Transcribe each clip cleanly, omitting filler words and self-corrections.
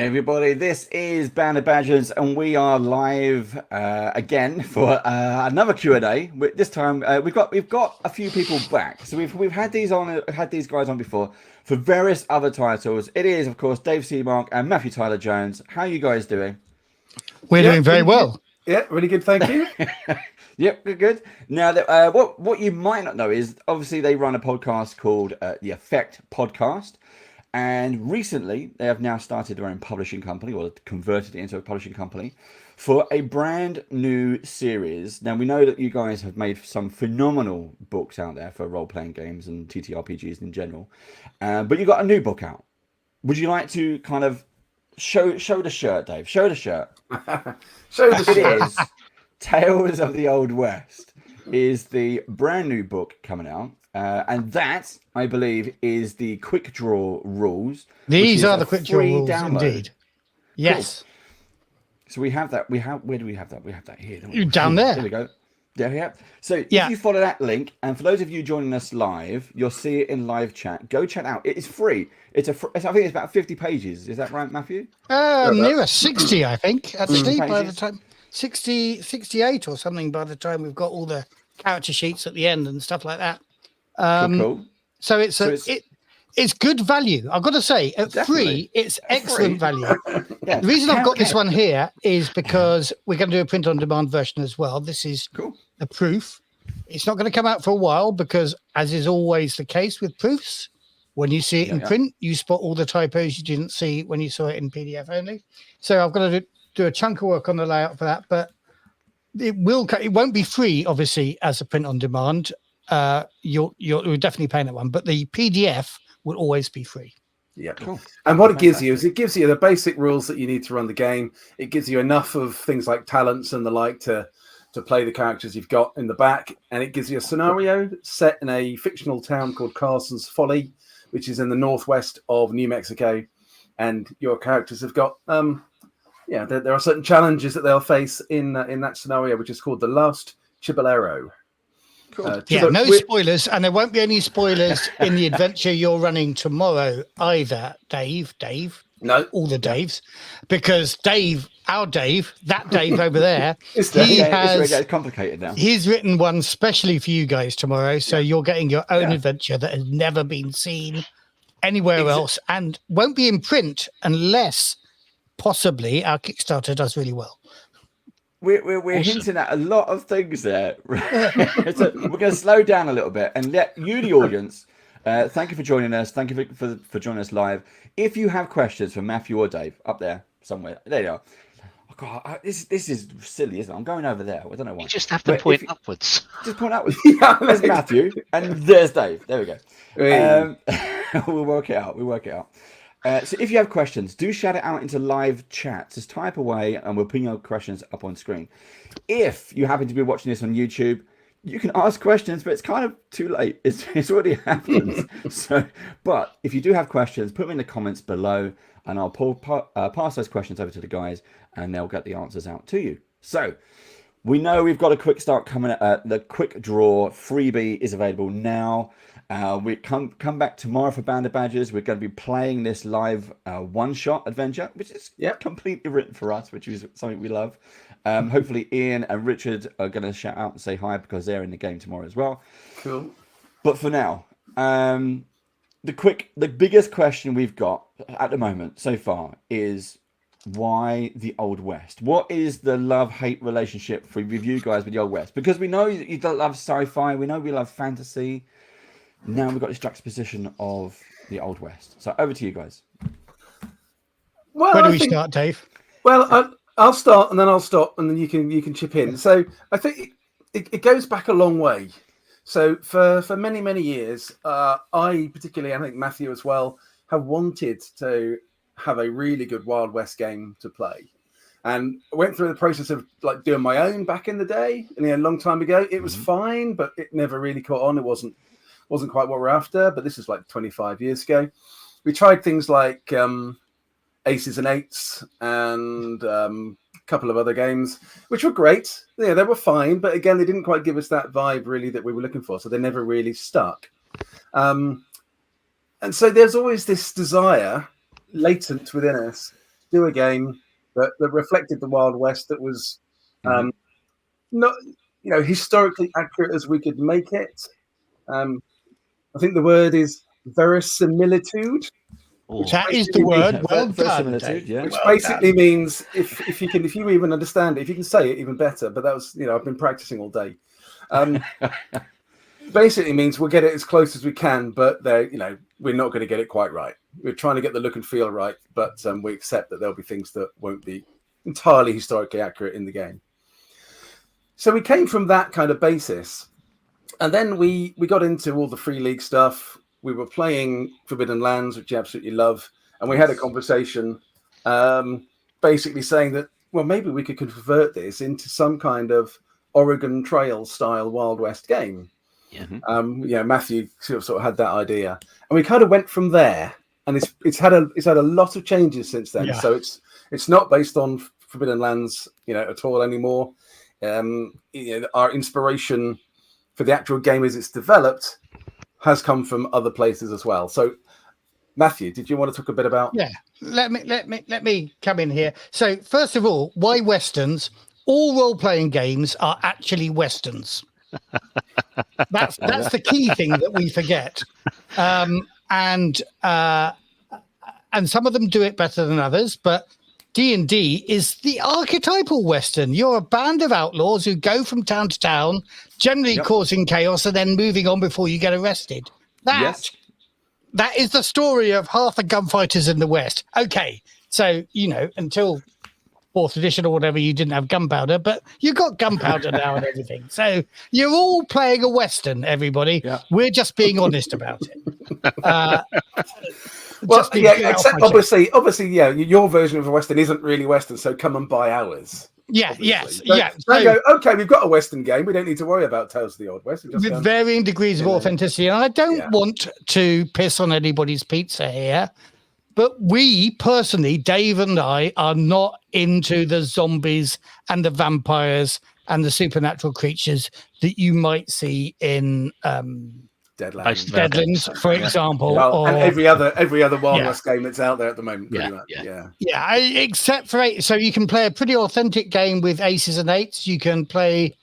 Hey everybody, this is Band of Badgers, and we are live again for another Q&A. This time we've got a few people back. So we've had these guys on before for various other titles. It is of course Dave Semark and Matthew Tyler Jones. How are you guys doing? We're doing very well. Yeah, really good. Thank you. Yep, good. Now, what you might not know is obviously they run a podcast called the Effekt podcast. And recently, they have now started their own publishing company, or converted it into a publishing company, for a brand new series. Now, we know that you guys have made some phenomenal books out there for role-playing games and TTRPGs in general. But you got a new book out. Would you like to kind of show the shirt, Dave? Show the shirt. Show the shirt. It is Tales of the Old West is the brand new book coming out. And that, I believe, is the quick draw rules. These are the quick draw rules, indeed. Yes. Cool. So we have that. Where do we have that? We have that here. Don't we? Down there. There we go. There we have. So if you follow that link, and for those of you joining us live, you'll see it in live chat. Go check it out. It is free. I think it's about 50 pages. Is that right, Matthew? Nearer 60, I think. Actually, by pages. the time 60, 68 or something. By the time we've got all the character sheets at the end and stuff like that. Cool. So it's good value. I've got to say, at free, it's excellent value. Yeah. The reason I've got this one here is because we're going to do a print-on-demand version as well. This is a proof. It's not going to come out for a while because, as is always the case with proofs, when you see it in print, you spot all the typos you didn't see when you saw it in PDF only. So I've got to do a chunk of work on the layout for that, but it won't be free, obviously, as a print-on-demand. You're definitely paying that one, but the PDF will always be free. Yeah, cool. And what it gives you is it gives you the basic rules that you need to run the game. It gives you enough of things like talents and the like to play the characters you've got in the back, and it gives you a scenario set in a fictional town called Carson's Folly, which is in the northwest of New Mexico, and your characters have got there are certain challenges that they'll face in that scenario, which is called the Last Chibbolero. Cool. No spoilers, and there won't be any spoilers in the adventure you're running tomorrow either, Dave. No, all the Daves, because our Dave, that Dave over there, it's complicated now. He's written one specially for you guys tomorrow, so you're getting your own adventure that has never been seen anywhere else, and won't be in print unless possibly our Kickstarter does really well. We're hinting at a lot of things there. So we're going to slow down a little bit and let you, the audience, thank you for joining us. Thank you for joining us live. If you have questions for Matthew or Dave, up there somewhere, there you are. Oh God, this is silly, isn't it? I'm going over there. I don't know why. You just have to point upwards. Just point upwards. There's Matthew and there's Dave. There we go. We'll work it out. So if you have questions, do shout it out into live chat. Just type away and we'll ping your questions up on screen. If you happen to be watching this on YouTube, you can ask questions, but it's kind of too late. It's already happened. But if you do have questions, put them in the comments below and I'll pass those questions over to the guys and they'll get the answers out to you. So we know we've got a quick start coming at the quick draw freebie is available now. We come back tomorrow for Band of Badgers. We're going to be playing this live one-shot adventure, which is completely written for us, which is something we love. Hopefully Ian and Richard are going to shout out and say hi because they're in the game tomorrow as well. Cool. But for now, the biggest question we've got at the moment so far is why the Old West? What is the love-hate relationship with you guys with the Old West? Because we know you don't love sci-fi. We know we love fantasy. Now we've got this juxtaposition of the Old West. So over to you guys. Well, where do we start, Dave? Well, I'll start and then I'll stop and then you can chip in. So I think it goes back a long way. So for many, many years, I particularly, I think Matthew as well, have wanted to have a really good Wild West game to play. And I went through the process of like doing my own back in the day, a long time ago. It was fine, but it never really caught on. It wasn't quite what we're after, but this is like 25 years ago. We tried things like Aces and Eights and a couple of other games, which were great. Yeah, they were fine, but again, they didn't quite give us that vibe really that we were looking for, so they never really stuck. And so there's always this desire latent within us do a game that reflected the Wild West, that was not, historically accurate as we could make it. I think the word is verisimilitude. That is the word. Well done, Dave. Yeah. Which basically means if you even understand it, if you can say it, even better. But that was, I've been practicing all day. Basically means we'll get it as close as we can, but we're not going to get it quite right. We're trying to get the look and feel right, but we accept that there'll be things that won't be entirely historically accurate in the game. So we came from that kind of basis, and then we got into all the Free League stuff. We were playing Forbidden Lands, which you absolutely love, and we had a conversation basically saying that, well, maybe we could convert this into some kind of Oregon Trail style Wild West game. Yeah. Matthew sort of had that idea, and we kind of went from there. And it's had a lot of changes since then. Yeah. So it's not based on Forbidden Lands, at all anymore. Our inspiration for the actual game as it's developed has come from other places as well. So, Matthew, did you want to talk a bit about? Yeah, let me come in here. So, first of all, why Westerns? All role-playing games are actually Westerns. That's the key thing that we forget. And some of them do it better than others, but D&D is the archetypal Western. You're a band of outlaws who go from town to town, generally causing chaos and then moving on before you get arrested. That is the story of half the gunfighters in the West. Okay, so, until 4th edition or whatever, you didn't have gunpowder, but you got gunpowder now and everything. So you're all playing a Western, everybody. Yeah. We're just being honest about it. Except obviously, your version of a Western isn't really Western, so come and buy ours. Yeah, obviously. Yes. Don't go, okay, we've got a Western game. We don't need to worry about Tales of the Old West. With varying degrees of authenticity. And I don't want to piss on anybody's pizza here, but we personally, Dave and I, are not into the zombies and the vampires and the supernatural creatures that you might see in Deadlands, for example, and every other Wild West game that's out there at the moment, pretty much. Yeah. Except for so you can play a pretty authentic game with aces and eights. You can play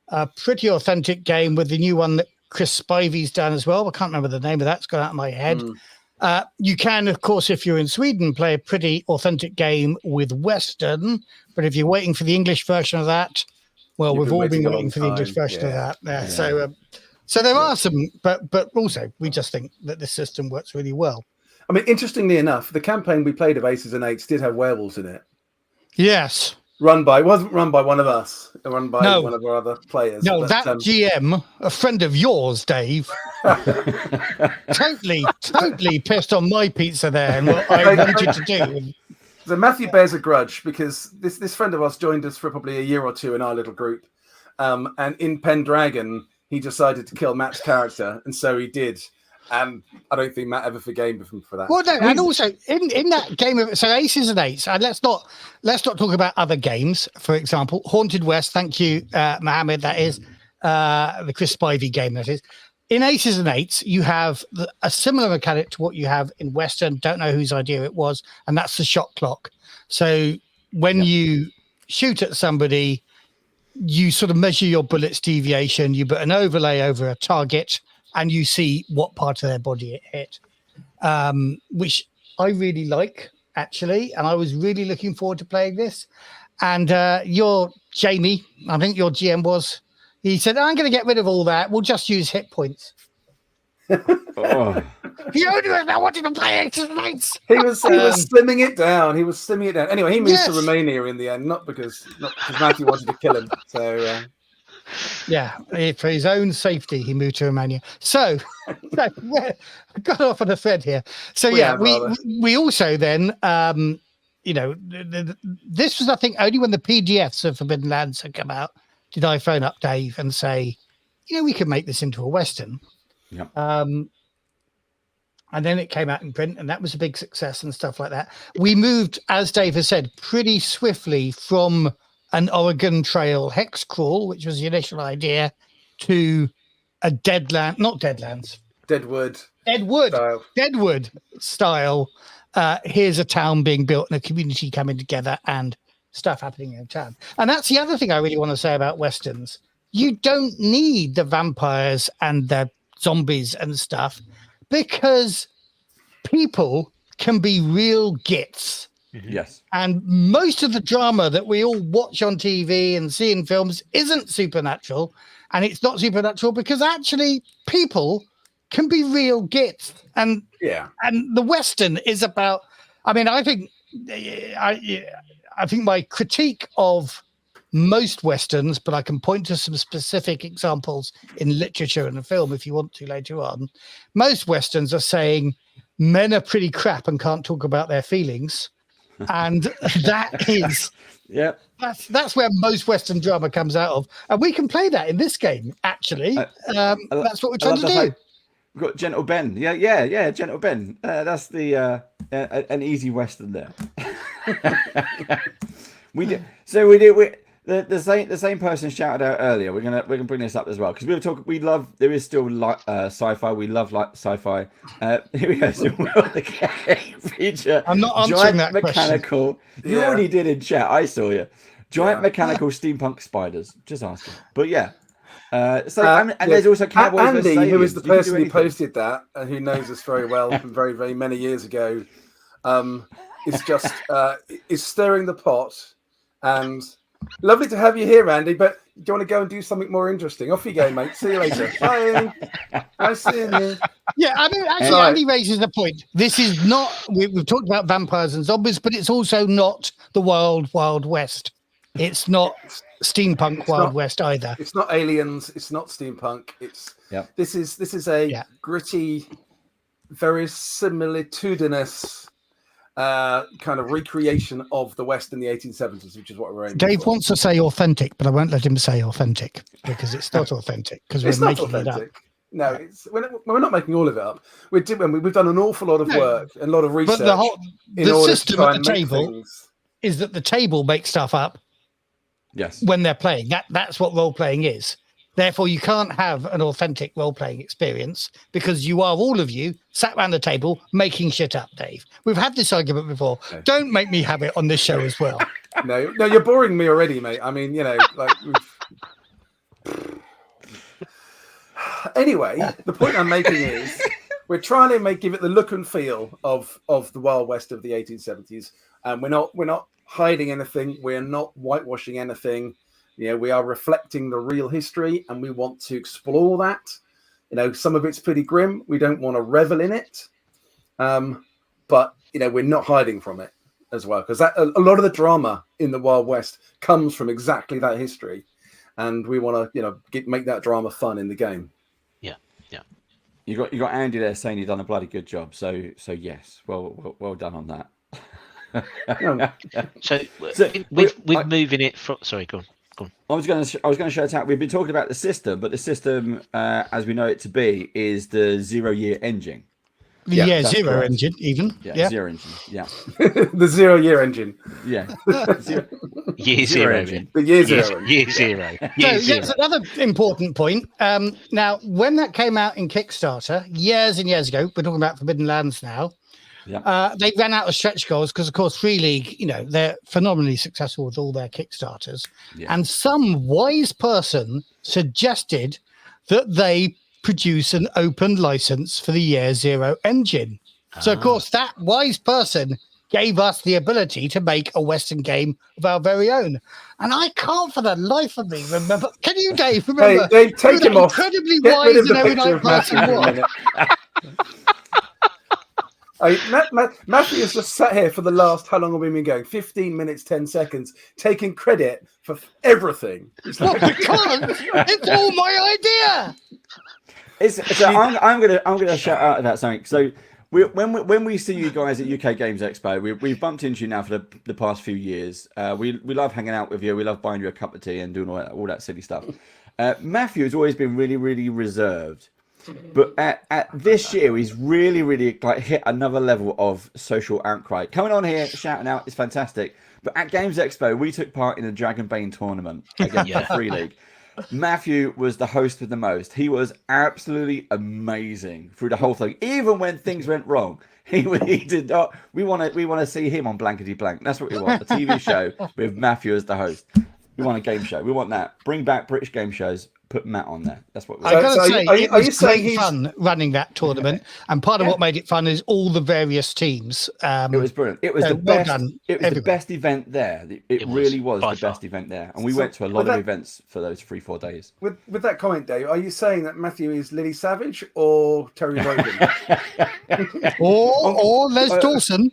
a pretty authentic game with the new one that Chris Spivey's done as well. I can't remember the name of that; it's gone out of my head. You can, of course, if you're in Sweden, play a pretty authentic game with Western. But if you're waiting for the English version of that, well, we've all been waiting for the English version of that. Yeah. So there are some, but also we just think that the system works really well. I mean, interestingly enough, the campaign we played of Aces and Eights did have werewolves in it. Yes. Wasn't run by one of us, run by one of our other players. No, but, that GM, a friend of yours, Dave, totally pissed on my pizza there and what I wanted to do. So Matthew bears a grudge because this friend of ours joined us for probably a year or two in our little group. And in Pendragon, he decided to kill Matt's character, and so he did. And I don't think Matt ever forgave him for that. Well, no, and also in that game of Aces and Eights, and let's not talk about other games. For example, Haunted West. Thank you, Mohammed. That is the Chris Spivey game. That is in Aces and Eights. You have a similar mechanic to what you have in Western. Don't know whose idea it was, and that's the shot clock. So when you shoot at somebody, you sort of measure your bullet's deviation. You put an overlay over a target, and you see what part of their body it hit, which I really like, actually. And I was really looking forward to playing this. And your Jamie, I think your GM was, he said, I'm going to get rid of all that. We'll just use hit points. Oh. The only reason I wanted to play Aces and Eights. He was slimming it down. Anyway, he moved to Romania in the end, not because Matthew wanted to kill him. So... Yeah, for his own safety, he moved to Romania. So, I got off on a thread here. So, we also then, this was, I think, only when the PDFs of Forbidden Lands had come out, did I phone up Dave and say, we could make this into a Western. Yeah. And then it came out in print, and that was a big success and stuff like that. We moved, as Dave has said, pretty swiftly from an Oregon Trail hex crawl, which was the initial idea, to a Deadwood style here's a town being built and a community coming together and stuff happening in a town. And that's the other thing I really want to say about Westerns. You don't need the vampires and the zombies and stuff, because people can be real gits. Yes. And most of the drama that we all watch on TV and see in films isn't supernatural. And it's not supernatural because actually people can be real gits. And the Western is about, I mean, I think my critique of most Westerns, but I can point to some specific examples in literature and film if you want to later on. Most Westerns are saying men are pretty crap and can't talk about their feelings. And that is, that's where most Western drama comes out of. And we can play that in this game, actually. That's what we're trying to do. We've got Gentle Ben. Yeah, Gentle Ben. That's the an easy Western there. The same person shouted out earlier. We're gonna bring this up as well because we were talking. We love. There is still sci-fi. We love sci-fi. Here we go. So the game feature. I'm not answering that mechanical. question. You already did in chat. I saw you. Giant mechanical steampunk spiders. Just asking. But yeah. And there's also Cowboys Andy, who is the person who posted that and who knows us very well from very, very many years ago, is just is stirring the pot. And lovely to have you here, Andy. But do you want to go and do something more interesting? Off you go, mate. See you later. Bye. Nice seeing you. Yeah, I mean, actually, Andy raises the point. This is not. We've talked about vampires and zombies, but it's also not the Wild Wild West. It's not steampunk Wild West either. It's not aliens. It's not steampunk. This is a gritty, very similitudinous kind of recreation of the West in the 1870s, which is what we're aiming Dave for. wants to say authentic, but I won't let him say authentic because it's not authentic because we're making it up. No, we're not making all of it up. We've done an awful lot of work and a lot of research. But the system at the table is that the table makes stuff up. Yes. When they're playing, that's what role playing is. Therefore, you can't have an authentic role playing experience because you are all of you sat around the table making shit up, Dave. We've had this argument before. Okay. Don't make me have it on this show as well. No, you're boring me already, mate. I mean, Anyway, the point I'm making is we're trying to give it the look and feel of the Wild West of the 1870s, and we're not hiding anything. We're not whitewashing anything. We are reflecting the real history, and we want to explore that. Some of it's pretty grim. We don't want to revel in it, but we're not hiding from it as well, because a lot of the drama in the Wild West comes from exactly that history, and we want to make that drama fun in the game. You got Andy there saying you've done a bloody good job. So yes, well done on that. So we're moving it from. Sorry, go on. I was going to shout out. We've been talking about the system, but the system, as we know it to be, is the 0 year engine. Yeah, zero correct. Engine, even. Yeah, zero engine. Yeah. The 0 year engine. Yeah. Year zero engine. The year zero. Year zero. So that's another important point. Now, when that came out in Kickstarter years and years ago, we're talking about Forbidden Lands now. Yeah. They ran out of stretch goals because, of course, Free League, they're phenomenally successful with all their Kickstarters. Yeah. And some wise person suggested that they produce an open license for the Year Zero engine. So, of course, that wise person gave us the ability to make a Western game of our very own. And I can't for the life of me remember. Can you, Dave, remember? Hey, Dave, take him off. Incredibly wise and erudite person was. Matthew has just sat here for the last, how long have we been going? 15 minutes, 10 seconds, taking credit for everything. Well, because it's all my idea. I'm gonna shout out about something. So when we see you guys at UK Games Expo, we've bumped into you now for the past few years. We love hanging out with you. We love buying you a cup of tea and doing all that silly stuff. Matthew has always been really, really reserved. But at this year, he's really, really hit another level of social outcry. Coming on here, shouting out is fantastic. But at Games Expo, we took part in a Dragonbane tournament against the Free League. Matthew was the host with the most. He was absolutely amazing through the whole thing, even when things went wrong. He did not. We want to see him on Blankety Blank. That's what we want. A TV show with Matthew as the host. We want a game show. We want that. Bring back British game shows. Put Matt on there. That's what we want. I gotta say, it was great he's... fun running that tournament, and part of what made it fun is all the various teams. It was brilliant. It was the best. It was the best event there. It really was the best event there, and we went to a lot of events for those 3-4 days. With that comment, Dave, are you saying that Matthew is Lily Savage or Terry Wogan? or Les Dawson?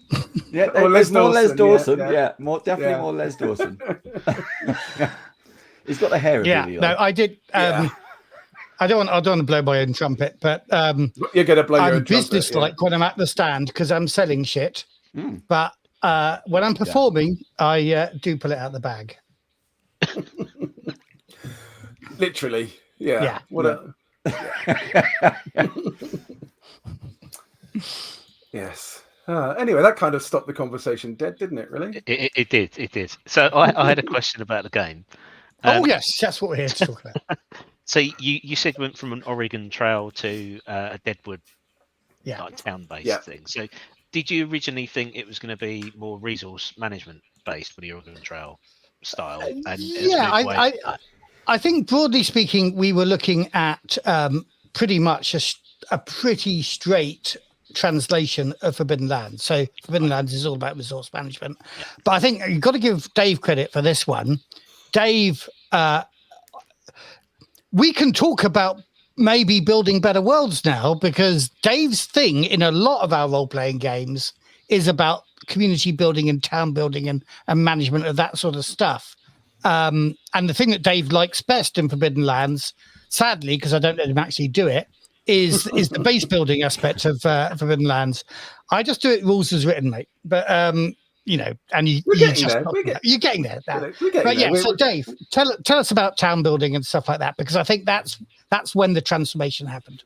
Yeah, or Les Dawson. Yeah, definitely more Les Dawson. He's got the hair of Lily. No, I did. I don't want to blow my own trumpet, but you're going to blow your own trumpet. I'm businesslike when I'm at the stand because I'm selling shit. But when I'm performing, I do pull it out of the bag. Literally, yeah. Yes. Anyway, that kind of stopped the conversation dead, didn't it? Really? It did. So I had a question about the game. Yes, that's what we're here to talk about. So you said went from an Oregon Trail to a Deadwood town-based thing. So did you originally think it was going to be more resource management based for the Oregon Trail style? I think broadly speaking, we were looking at pretty much a pretty straight translation of Forbidden Lands. So Forbidden Lands is all about resource management. But I think you've got to give Dave credit for this one. Dave, we can talk about maybe building better worlds now because Dave's thing in a lot of our role-playing games is about community building and town building and management of that sort of stuff. And the thing that Dave likes best in Forbidden Lands, sadly, because I don't let him actually do it, is the base building aspect of Forbidden Lands. I just do it rules as written, mate. But and you're getting there. So Dave, tell us about town building and stuff like that, because I think that's when the transformation happened.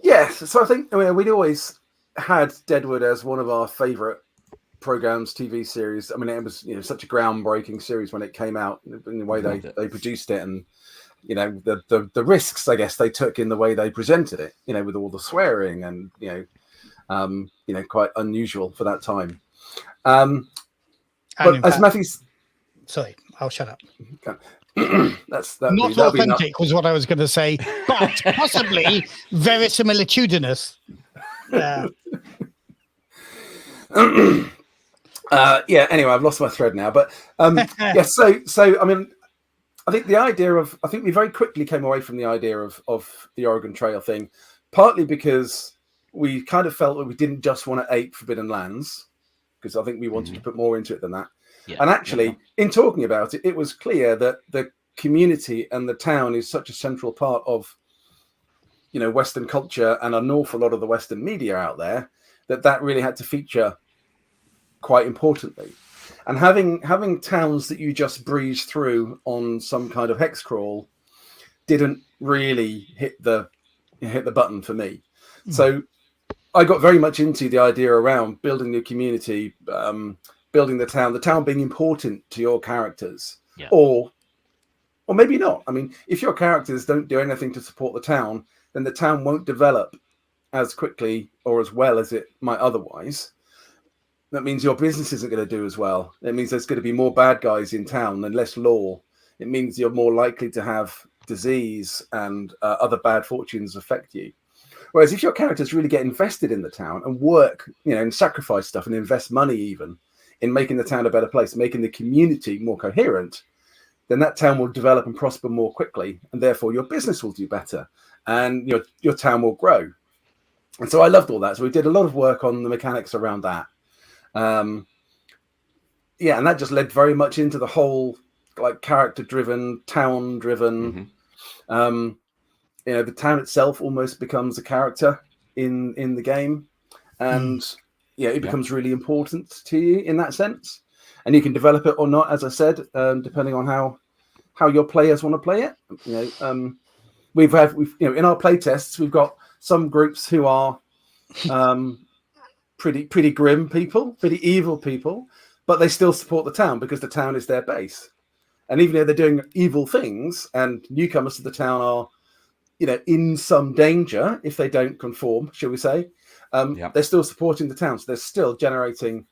Yes, so I think we'd always had Deadwood as one of our favourite programs, TV series. I mean, it was such a groundbreaking series when it came out in the way they produced it, and the risks I guess they took in the way they presented it. With all the swearing and quite unusual for that time. But as Matthew's, sorry, I'll shut up. That's not authentic was what I was going to say, but possibly verisimilitudinous. Anyway, I've lost my thread now, but So I mean, I think we very quickly came away from the idea of the Oregon Trail thing, partly because we kind of felt that we didn't just want to ape Forbidden Lands, because I think we wanted to put more into it than that. Yeah. And actually, in talking about it, it was clear that the community and the town is such a central part of, Western culture and an awful lot of the Western media out there, that really had to feature quite importantly. And having towns that you just breeze through on some kind of hex crawl didn't really hit the button for me. So I got very much into the idea around building the community, building the town being important to your characters, or maybe not. I mean, if your characters don't do anything to support the town, then the town won't develop as quickly or as well as it might otherwise. That means your business isn't going to do as well. It means there's going to be more bad guys in town and less law. It means you're more likely to have disease and other bad fortunes affect you. Whereas if your characters really get invested in the town and work, and sacrifice stuff and invest money even in making the town a better place, making the community more coherent, then that town will develop and prosper more quickly, and therefore your business will do better and your town will grow. And so I loved all that. So we did a lot of work on the mechanics around that. And that just led very much into the whole character-driven, town-driven. The town itself almost becomes a character in the game, and it becomes really important to you in that sense. And you can develop it or not, as I said, depending on how your players want to play it. We've in our play tests, we've got some groups who are pretty grim people, pretty evil people, but they still support the town because the town is their base. And even though they're doing evil things and newcomers to the town are, in some danger if they don't conform, shall we say, they're still supporting the town. So they're still generating.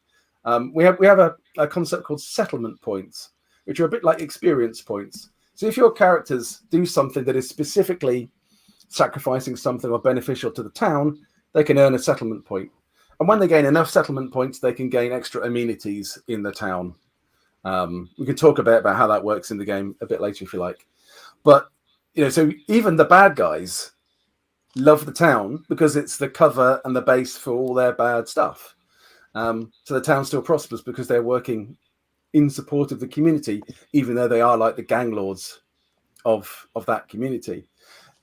We have a concept called settlement points, which are a bit like experience points. So if your characters do something that is specifically sacrificing something or beneficial to the town, they can earn a settlement point. And when they gain enough settlement points, they can gain extra amenities in the town. We can talk a bit about how that works in the game a bit later if you like. But, so even the bad guys love the town because it's the cover and the base for all their bad stuff. So the town still prospers because they're working in support of the community, even though they are like the gang lords of that community.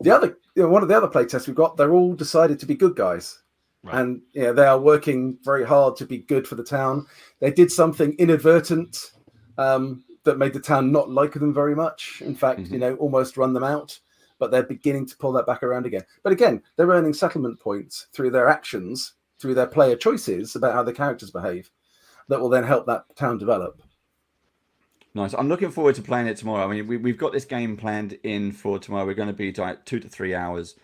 The other, one of the other playtests we've got, they're all decided to be good guys. Right. And they are working very hard to be good for the town. They did something inadvertent that made the town not like them very much. In fact, almost run them out. But they're beginning to pull that back around again. But again, they're earning settlement points through their actions, through their player choices about how the characters behave, that will then help that town develop. Nice. I'm looking forward to playing it tomorrow. I mean, we've got this game planned in for tomorrow. We're going to be like 2 to 3 hours.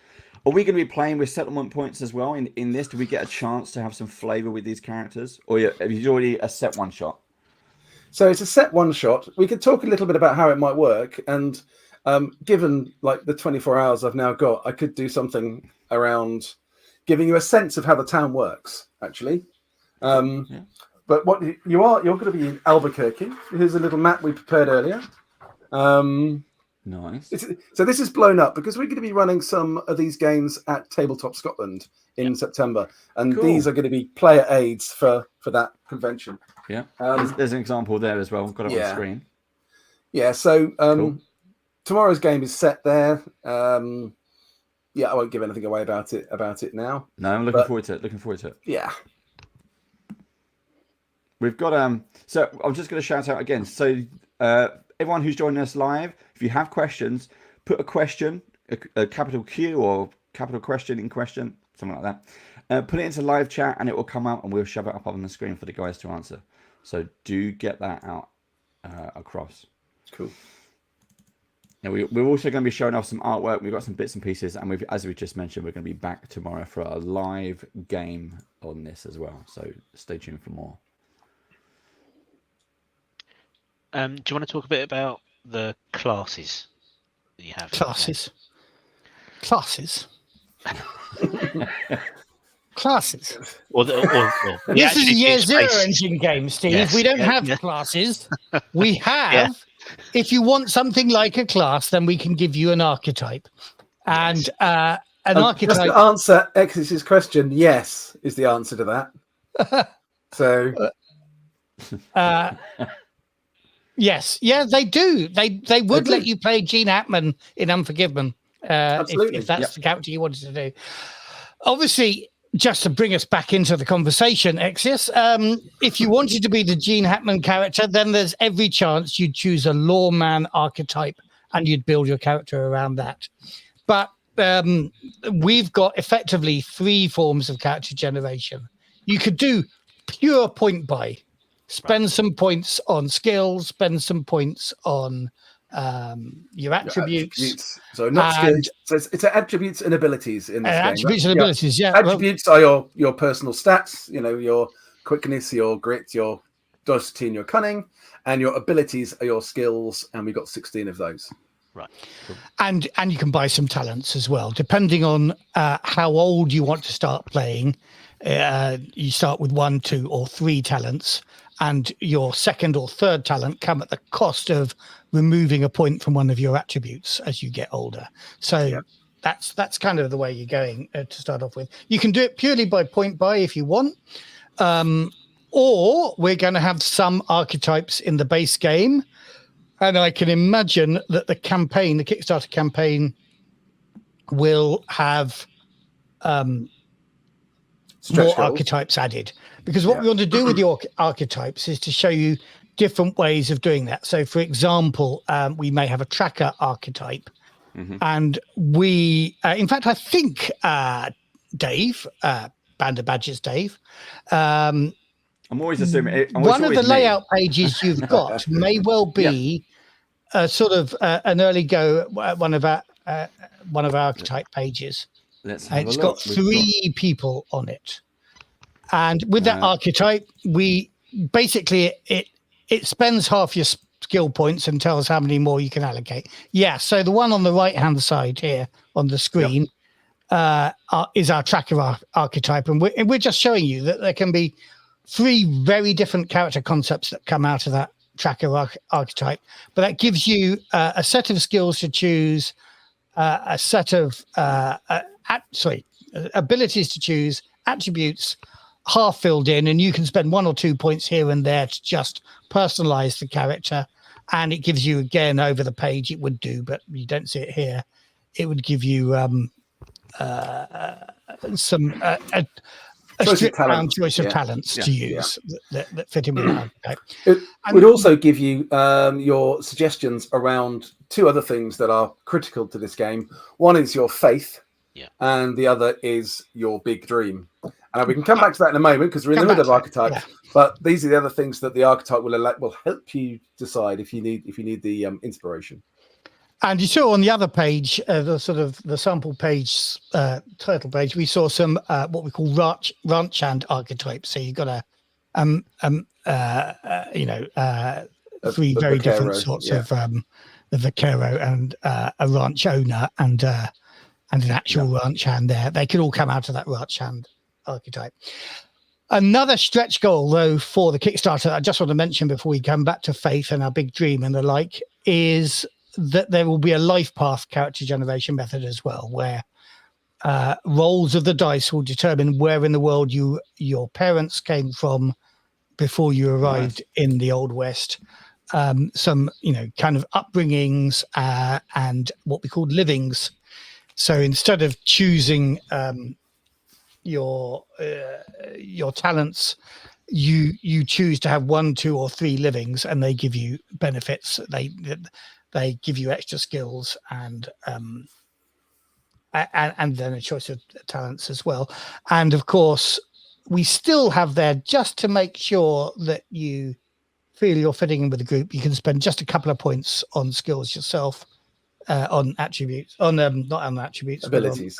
Are we going to be playing with settlement points as well in this? Do we get a chance to have some flavor with these characters? Or have you already a set one shot? So it's a set one shot. We could talk a little bit about how it might work. And given like the 24 hours I've now got, I could do something around giving you a sense of how the town works, actually. But what you're going to be in Albuquerque. Here's a little map we prepared earlier. Nice. So this is blown up because we're going to be running some of these games at Tabletop Scotland in September, and these are going to be player aids for that convention. Yeah, there's an example there as well. We've got it on the screen. Yeah. So tomorrow's game is set there. I won't give anything away about it now. No, I'm looking forward to it. Yeah. We've got so I'm just going to shout out again. So everyone who's joining us live, if you have questions, put a question, a capital Q or capital question in question, something like that. Put it into live chat and it will come out and we'll shove it up on the screen for the guys to answer. So do get that out across. Cool. Now we're also going to be showing off some artwork. We've got some bits and pieces, and as we just mentioned, we're going to be back tomorrow for a live game on this as well. So stay tuned for more. Do you want to talk a bit about the classes that you have? Classes. Or this is a year zero engine game, Steve. Yes, we don't have classes. We have. If you want something like a class, then we can give you an archetype. And an archetype. Just to answer X's question, yes, is the answer to that. So. Yes, they do. They would let you play Gene Hackman in Unforgiven if that's the character you wanted to do. Obviously, just to bring us back into the conversation, Exius, if you wanted to be the Gene Hackman character, then there's every chance you'd choose a lawman archetype and you'd build your character around that. But we've got effectively 3 forms of character generation. You could do pure point buy. Spend some points on skills, spend some points on your attributes. So not skills. So it's attributes and abilities in this game. Attributes and abilities, yeah. Attributes are your personal stats, your quickness, your grit, your dexterity, and your cunning. And your abilities are your skills, and we've got 16 of those. Right. Cool. And you can buy some talents as well, depending on how old you want to start playing. You start with 1, 2, or 3 talents. And your second or third talent come at the cost of removing a point from one of your attributes as you get older. So that's kind of the way you're going to start off with. You can do it purely by point buy if you want, or we're going to have some archetypes in the base game. And I can imagine that the Kickstarter campaign, will have more archetypes added. Because what we want to do with your archetypes is to show you different ways of doing that. So, for example, we may have a tracker archetype. And we, in fact, I think Dave, Band of Badgers Dave, I'm always assuming... one of the layout pages you've got may well be sort of an early go at one of our archetype pages. Let's have It's a got look. three people on it, and with that Uh, archetype, we basically it spends half your skill points and tells how many more you can allocate. Yeah, so the one on the right hand side here on the screen is our tracker archetype, and we're just showing you that there can be three very different character concepts that come out of that tracker archetype, but that gives you a set of skills to choose, a set of abilities to choose, attributes half filled in, and you can spend 1 or 2 points here and there to just personalize the character, and it gives you, again, over the page it would do, but you don't see it here, it would give you some a stripped down choice of talents to use that fit in with that archetype. It would also give you your suggestions around two other things that are critical to this game. One is your faith, and the other is your big dream. And we can come back to that in a moment because we're in the middle of archetypes. But these are the other things that the archetype will help you decide if you need the inspiration. And you saw on the other page, the sort of the sample page, title page, we saw some what we call ranch hand archetypes. So you've got three very different sorts of the vaquero and a ranch owner and an actual ranch hand there. They could all come out of that ranch hand archetype. Another stretch goal, though, for the Kickstarter, I just want to mention before we come back to faith and our big dream and the like, is that there will be a life path character generation method as well, where rolls of the dice will determine where in the world your parents came from before you arrived in the Old West. Some kind of upbringings and what we called livings. So instead of choosing your talents, you choose to have 1, 2, or 3 livings, and they give you benefits. They give you extra skills and then a choice of talents as well. And of course, we still have there, just to make sure that you feel you're fitting in with the group, you can spend just a couple of points on skills yourself, on attributes, not on attributes, abilities.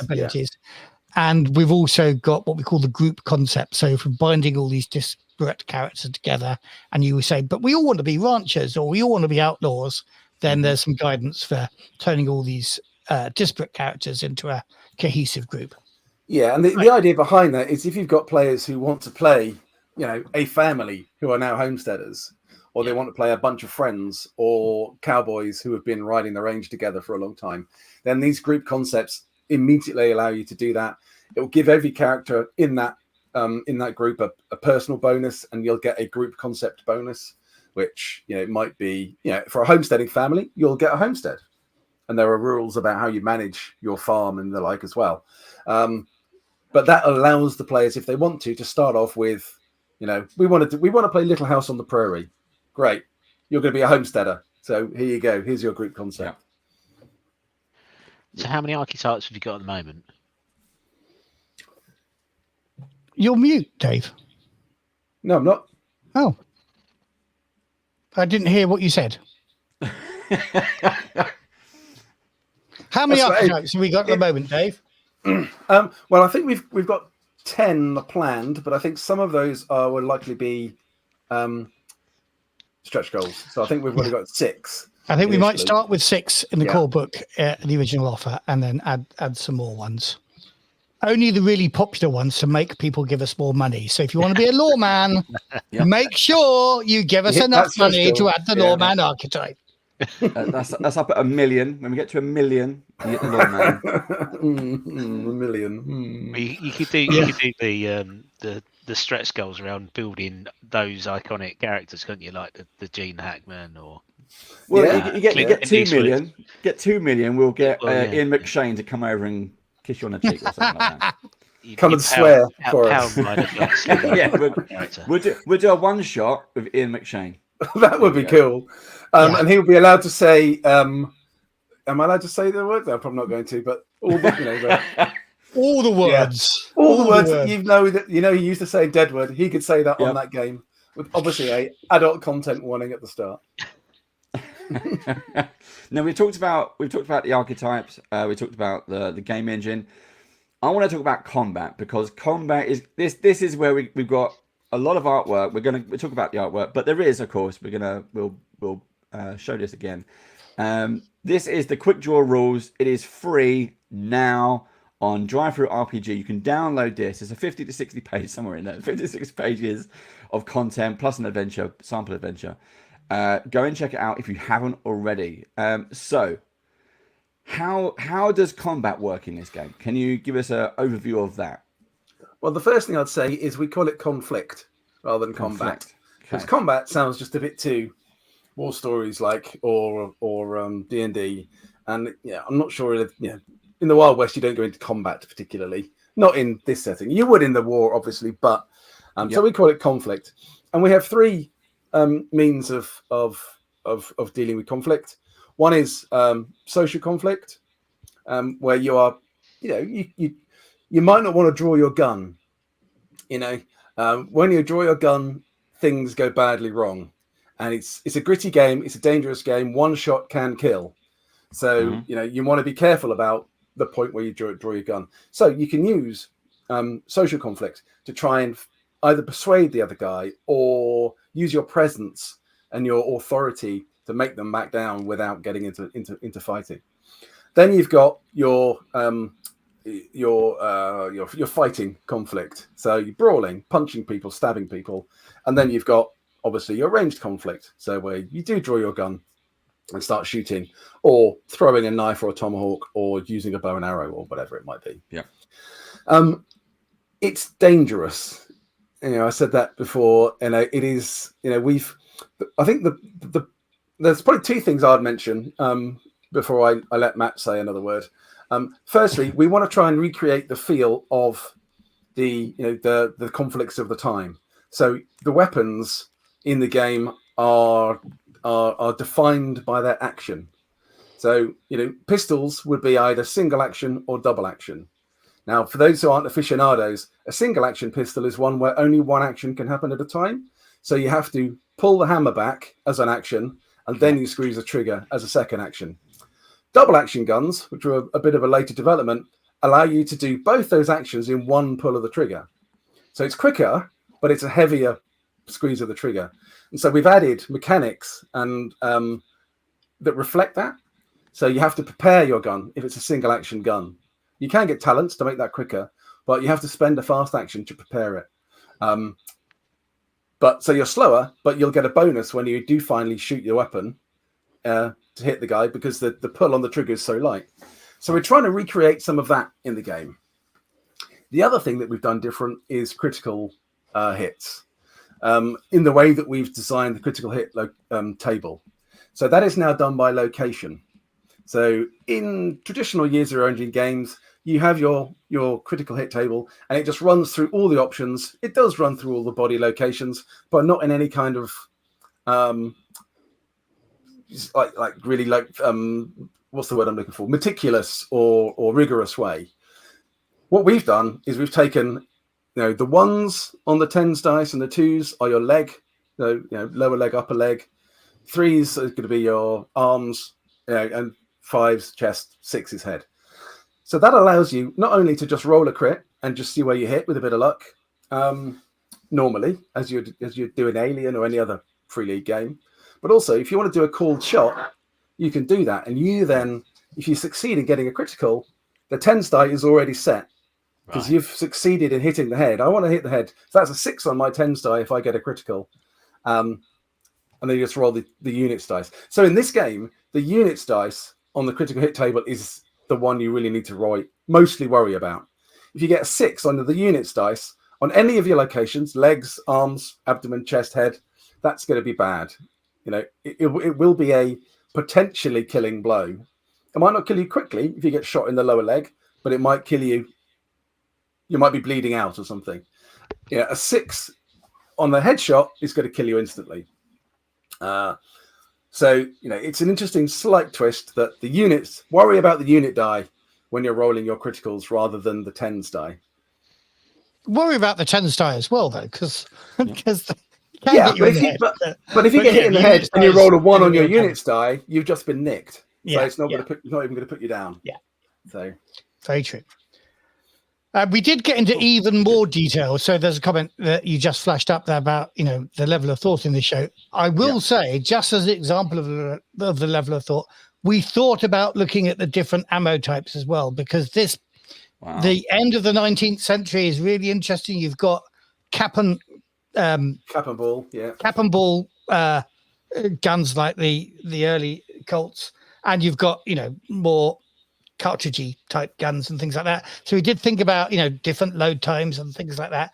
And we've also got what we call the group concept. So for binding all these disparate characters together, and you say, but we all want to be ranchers or we all want to be outlaws, then there's some guidance for turning all these disparate characters into a cohesive group. Yeah, and the idea behind that is if you've got players who want to play, a family who are now homesteaders, or they want to play a bunch of friends or cowboys who have been riding the range together for a long time, then these group concepts immediately allow you to do that. It will give every character in that group a personal bonus, and you'll get a group concept bonus, which it might be for a homesteading family, you'll get a homestead, and there are rules about how you manage your farm and the like as well. But that allows the players, if they want to start off with, we want to play Little House on the Prairie. Great, you're going to be a homesteader, so here you go. Here's your group concept. So how many archetypes have you got at the moment? You're mute, Dave. No, I'm not. Oh. I didn't hear what you said. How many archetypes have we got at the moment, Dave? Well, I think we've got 10 planned, but I think some of those will likely be stretch goals. So I think we've only got 6. I think we might start with 6 in the core book, the original offer, and then add some more ones. Only the really popular ones to make people give us more money. So if you want to be a lawman, make sure you give us enough money to add the lawman archetype. That's up at 1 million. When we get to 1 million, you get the lawman. 1 million. You could do the stretch goals around building those iconic characters, couldn't you? Like the Gene Hackman or. Well, you get 2 million. Get 2 million. We'll get Ian McShane to come over and kiss you on the cheek or something like that. Come and swear for us. We'll do a one shot with Ian McShane. That would be cool. And he will be allowed to say, am I allowed to say the words? I'm probably not going to, but all the, all the words. All the words that he used to say Deadwood, he could say that on that game with obviously a adult content warning at the start. Now we've talked about the archetypes. We talked about the game engine. I want to talk about combat, because combat is this is where we've got a lot of artwork. We'll talk about the artwork, but there is, of course, we'll show this again. This is the quick draw rules. It is free now on Drive-Thru RPG. You can download this. It's a 50 to 60 page, somewhere in there, 56 pages of content plus an adventure, sample adventure. Go and check it out if you haven't already. So how does combat work in this game? Can you give us an overview of that? Well, the first thing I'd say is we call it conflict rather than combat. Because combat sounds just a bit too War Stories like, or D&D, and yeah, I'm not sure if, in the Wild West you don't go into combat particularly. Not in this setting. You would in the war, obviously, but so we call it conflict, and we have three means of dealing with conflict. One is social conflict, where you are, you might not want to draw your gun. When you draw your gun, things go badly wrong, and it's a gritty game. It's a dangerous game. One shot can kill, so you want to be careful about the point where you draw your gun. So you can use social conflict to try and either persuade the other guy or use your presence and your authority to make them back down without getting into fighting. Then you've got your fighting conflict. So you're brawling, punching people, stabbing people, and then you've got obviously your ranged conflict. So where you do draw your gun and start shooting, or throwing a knife or a tomahawk, or using a bow and arrow, or whatever it might be. Yeah. It's dangerous. I said that before, and it is. I think there's probably two things I'd mention before I let Matt say another word. Firstly, we want to try and recreate the feel of the conflicts of the time. So the weapons in the game are defined by their action. So pistols would be either single action or double action. Now, for those who aren't aficionados, a single action pistol is one where only one action can happen at a time. So you have to pull the hammer back as an action, and then you squeeze the trigger as a second action. Double action guns, which are a bit of a later development, allow you to do both those actions in one pull of the trigger. So it's quicker, but it's a heavier squeeze of the trigger. And so we've added mechanics and that reflect that. So you have to prepare your gun if it's a single action gun. You can get talents to make that quicker, but you have to spend a fast action to prepare it. But so you're slower, but you'll get a bonus when you do finally shoot your weapon to hit the guy, because the pull on the trigger is so light. So we're trying to recreate some of that in the game. The other thing that we've done different is critical hits, in the way that we've designed the critical hit table. So that is now done by location. So in traditional Year Zero engine games, you have your critical hit table, and it just runs through all the options. It does run through all the body locations, but not in any kind of what's the word I'm looking for? Meticulous or rigorous way. What we've done is we've taken, the ones on the 10s dice and the 2s are your leg, lower leg, upper leg. 3s are going to be your arms, and 5s chest, 6s head. So that allows you not only to just roll a crit and just see where you hit with a bit of luck, normally as you do in Alien or any other free league game, but also if you want to do a called shot, you can do that. And you then, if you succeed in getting a critical, the 10s die is already set because you've succeeded in hitting the head. I want to hit the head. So that's a 6 on my 10s die if I get a critical. And then you just roll the units dice. So in this game, the units dice on the critical hit table is the one you really need to mostly worry about. If you get a 6 on the units dice on any of your locations, legs, arms, abdomen, chest, head, that's going to be bad. It will be a potentially killing blow. It might not kill you quickly if you get shot in the lower leg, but it might kill you. You might be bleeding out or something. A 6 on the headshot is going to kill you instantly. So, it's an interesting slight twist that the units, worry about the unit die when you're rolling your criticals rather than the 10s die. Worry about the 10s die as well, though, because Yeah, but if you get hit in the head and you roll a 1 on your units die, you've just been nicked. So it's not not even going to put you down. Yeah. So very true. We did get into even more detail. So there's a comment that you just flashed up there about, the level of thought in the show. I will say, just as an example of the level of thought, we thought about looking at the different ammo types as well, because the end of the 19th century is really interesting. You've got cap and ball, cap and ball guns like the early Colts, and you've got more cartridgey type guns and things like that. So we did think about different load times and things like that.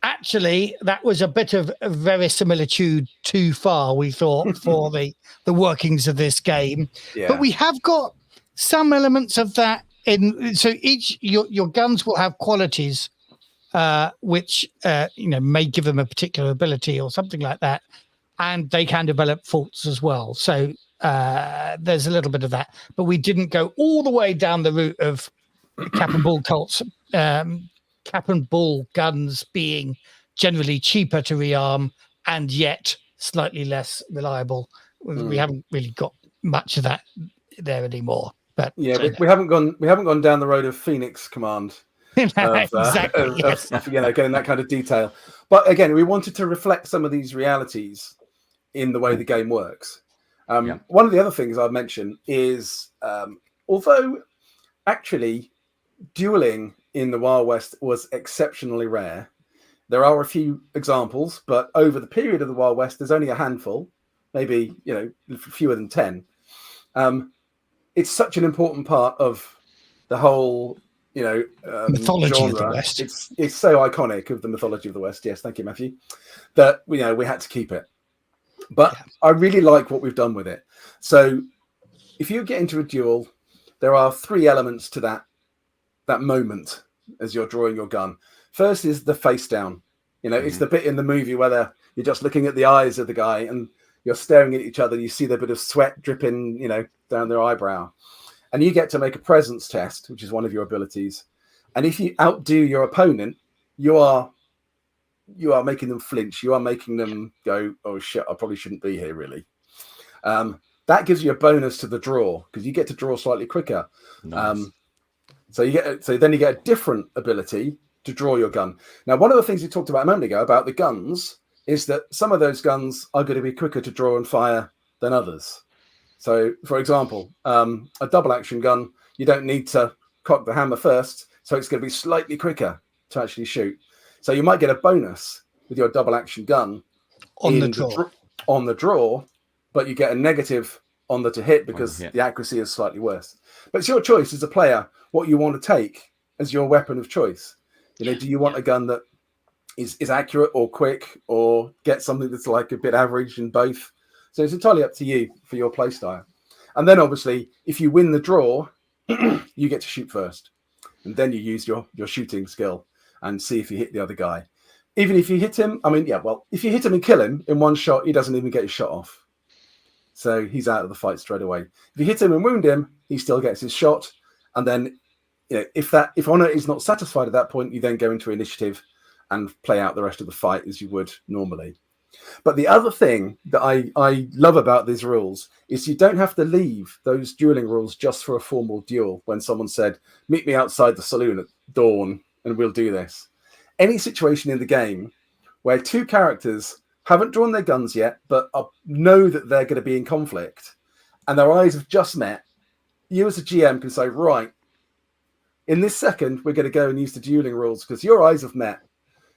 Actually, that was a bit of a verisimilitude too far, we thought, for the workings of this game. But we have got some elements of that in. So each your guns will have qualities which may give them a particular ability or something like that, and they can develop faults as well. So there's a little bit of that, but we didn't go all the way down the route of cap and ball Colts, cap and ball guns being generally cheaper to rearm and yet slightly less reliable. We haven't really got much of that there anymore. But we haven't gone down the road of Phoenix Command. Exactly. Getting that kind of detail. But again, we wanted to reflect some of these realities in the way the game works. One of the other things I've mentioned is, although actually dueling in the Wild West was exceptionally rare, there are a few examples, but over the period of the Wild West, there's only a handful, maybe fewer than 10. It's such an important part of the whole mythology genre. of the West. It's so iconic of the mythology of the West. Yes, thank you, Matthew. That we had to keep it. But I really like what we've done with it. So if you get into a duel, there are 3 elements to that moment as you're drawing your gun. First is the face down. It's the bit in the movie where you're just looking at the eyes of the guy and you're staring at each other. You see the bit of sweat dripping, down their eyebrow. And you get to make a presence test, which is one of your abilities. And if you outdo your opponent, you are making them flinch. You are making them go, oh shit, I probably shouldn't be here, really. That gives you a bonus to the draw because you get to draw slightly quicker. Nice. So then you get a different ability to draw your gun. Now, one of the things we talked about a moment ago about the guns is that some of those guns are going to be quicker to draw and fire than others. So, for example, a double action gun, you don't need to cock the hammer first, so it's going to be slightly quicker to actually shoot. So you might get a bonus with your double action gun on the draw, but you get a negative on the to hit because the accuracy is slightly worse. But it's your choice as a player what you want to take as your weapon of choice. Do you want a gun that is accurate or quick, or get something that's like a bit average in both? So it's entirely up to you for your play style. And then obviously, if you win the draw, you get to shoot first. And then you use your shooting skill and see if you hit the other guy. Even if you hit him, if you hit him and kill him in one shot, he doesn't even get his shot off. So he's out of the fight straight away. If you hit him and wound him, he still gets his shot. And then if Honor is not satisfied at that point, you then go into initiative and play out the rest of the fight as you would normally. But the other thing that I love about these rules is you don't have to leave those dueling rules just for a formal duel when someone said, meet me outside the saloon at dawn and we'll do this. Any situation in the game where 2 characters haven't drawn their guns yet, but know that they're going to be in conflict and their eyes have just met, you as a GM can say, right, in this second, we're going to go and use the dueling rules because your eyes have met.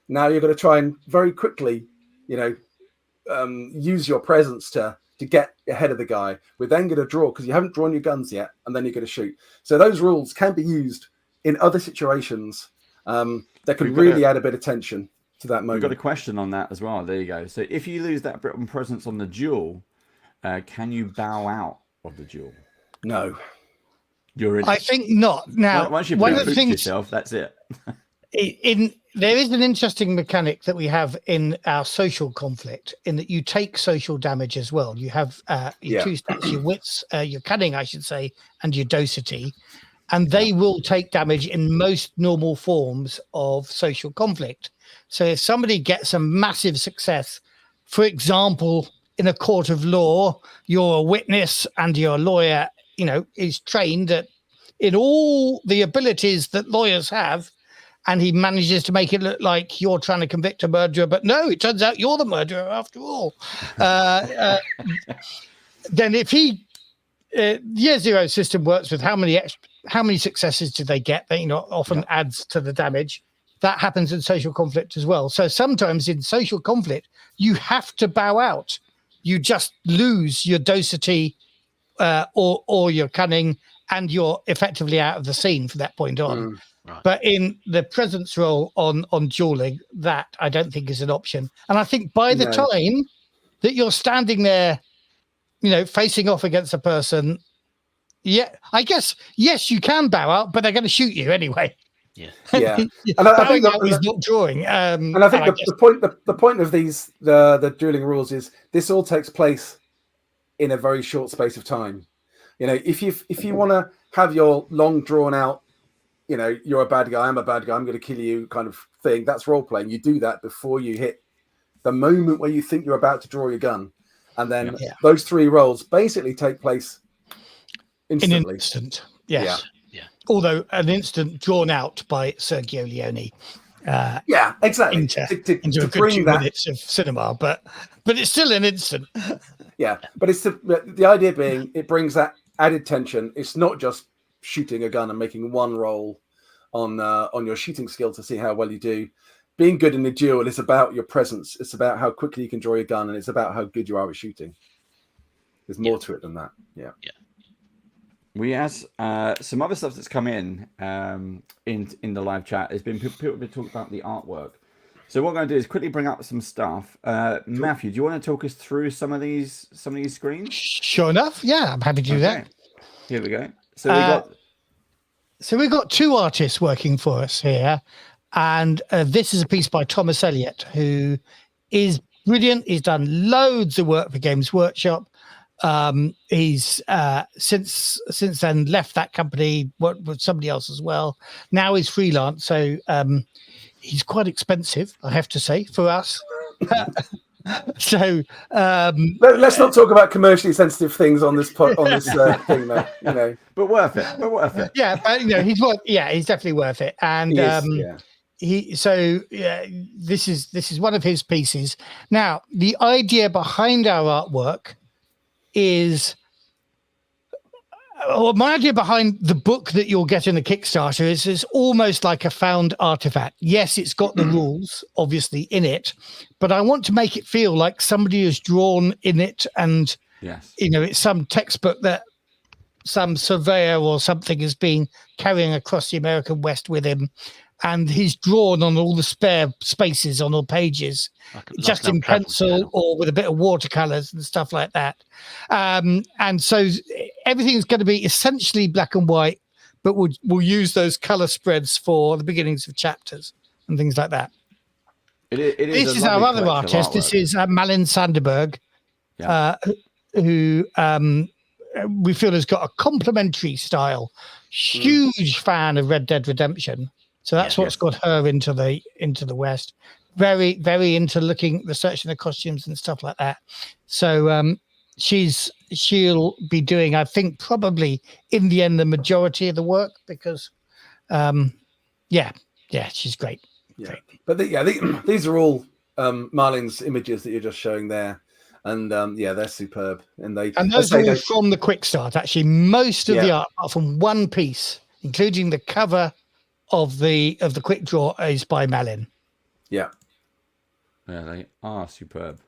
Now you're going to try and very quickly use your presence to get ahead of the guy. We're then going to draw because you haven't drawn your guns yet, and then you're going to shoot. So those rules can be used in other situations that can really add a bit of tension to that moment. We've got a question on that as well. There you go. So if you lose that Britain presence on the duel, can you bow out of the duel? No. You're in. I think not. Now, once you one of the things yourself, that's it. There is an interesting mechanic that we have in our social conflict in that you take social damage as well. You have your 2 stats, your wits, your cunning, I should say, and your docility, and they will take damage in most normal forms of social conflict. So if somebody gets a massive success for example, in a court of law, you're a witness and your lawyer, is trained in all the abilities that lawyers have, and he manages to make it look like you're trying to convict a murderer, but no, it turns out you're the murderer after all. Then if year zero system works with how many successes do they get, that often adds to the damage. That happens in social conflict as well. So sometimes in social conflict, you have to bow out. You just lose your docility or your cunning, and you're effectively out of the scene from that point on. Right. But in the presence roll on dueling, that I don't think is an option. And I think by the time that you're standing there, facing off against a person, I guess, yes, you can bow out, but they're going to shoot you anyway. Yeah. And I think that is not drawing. And I think the point of these the dueling rules is this all takes place in a very short space of time. If you want to have your long drawn out, you're a bad guy, I'm a bad guy, I'm going to kill you kind of thing, that's role playing. You do that before you hit the moment where you think you're about to draw your gun, and then those 3 rolls basically take place instantly. In an instant. Yes. Yeah. Although an instant drawn out by Sergio Leone. Exactly. Into a good 2 minutes of cinema, but it's still an instant. Yeah, but it's the idea being it brings that added tension. It's not just shooting a gun and making one roll on your shooting skill to see how well you do. Being good in the duel is about your presence. It's about how quickly you can draw your gun, and it's about how good you are at shooting. There's more to it than that. Yeah. We have some other stuff that's come in the live chat. There's been people have been talking about the artwork. So what I'm going to do is quickly bring up some stuff. Matthew, do you want to talk us through some of these screens? Sure enough. Yeah, I'm happy to do that. Here we go. So we've got 2 artists working for us here, and this is a piece by Thomas Elliott, who is brilliant. He's done loads of work for Games Workshop. He's since then left that company, worked with somebody else as well. Now he's freelance, so he's quite expensive, I have to say, for us. So let's not talk about commercially sensitive things on this thing, though. But worth it. Yeah, but he's definitely worth it. And this is one of his pieces. Now, the idea behind our artwork is, my idea behind the book that you'll get in the Kickstarter is almost like a found artifact. Yes, it's got the rules obviously in it, but I want to make it feel like somebody has drawn in it, and it's some textbook that some surveyor or something has been carrying across the American West with him, and he's drawn on all the spare spaces on all pages, just in pencil or with a bit of watercolors and stuff like that. And so everything's going to be essentially black and white, but we'll use those color spreads for the beginnings of chapters and things like that. This is our other artist. This is Malin Sanderberg, who we feel has got a complementary style. Huge fan of Red Dead Redemption. So that's what's got her into the West. Very, very into researching the costumes and stuff like that. So she'll be doing, I think, probably in the end the majority of the work, because she's great. Yeah, great. But these are all Marlin's images that you're just showing there, and they're superb. And those are all from the Quick Start. Actually, most of the art, apart from one piece, including the cover of the Quick Draw, is by Malin. Yeah, they are superb.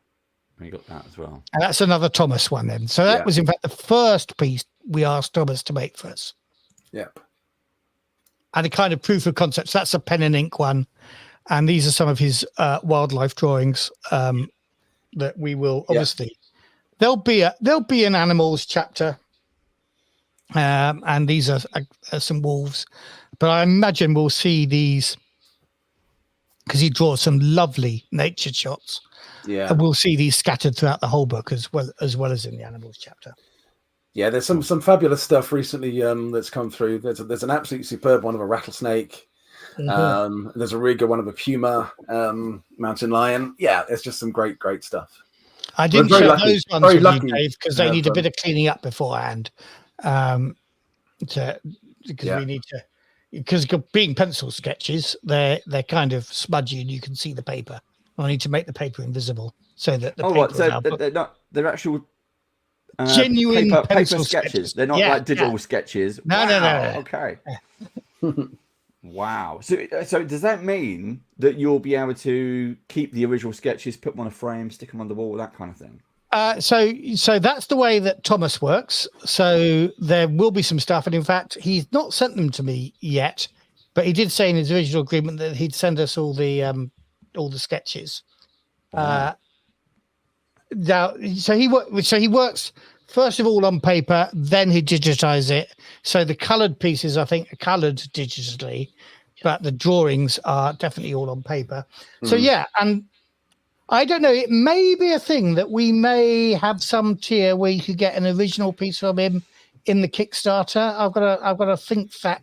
We got that as well. And that's another Thomas one then. So that was in fact the first piece we asked Thomas to make for us. Yep. And a kind of proof of concept. So that's a pen and ink one. And these are some of his wildlife drawings that we will obviously. There'll be an animals chapter, and these are some wolves. But I imagine we'll see these, because he draws some lovely nature shots. Yeah, and we'll see these scattered throughout the whole book as well as in the animals chapter. Yeah, there's some fabulous stuff recently that's come through. There's an absolutely superb one of a rattlesnake. Mm-hmm. There's a really good one of a puma, mountain lion. Yeah, there's just some great stuff. I didn't show those ones very with lucky you, Dave, because they need a bit of cleaning up beforehand. Because we need to, because being pencil sketches, they're kind of smudgy and you can see the paper. I need to make the paper invisible so that the paper. So they're actual genuine paper sketches. They're not like digital sketches. No. Okay. Wow. So does that mean that you'll be able to keep the original sketches, put them on a frame, stick them on the wall, that kind of thing? So that's the way that Thomas works. So there will be some stuff, and in fact, he's not sent them to me yet, but he did say in his original agreement that he'd send us all the sketches. Now, so he works first of all on paper, then he digitize it. So the coloured pieces, I think, are coloured digitally, but the drawings are definitely all on paper. So and I don't know, it may be a thing that we may have some tier where you could get an original piece from him in the Kickstarter. I've got to think that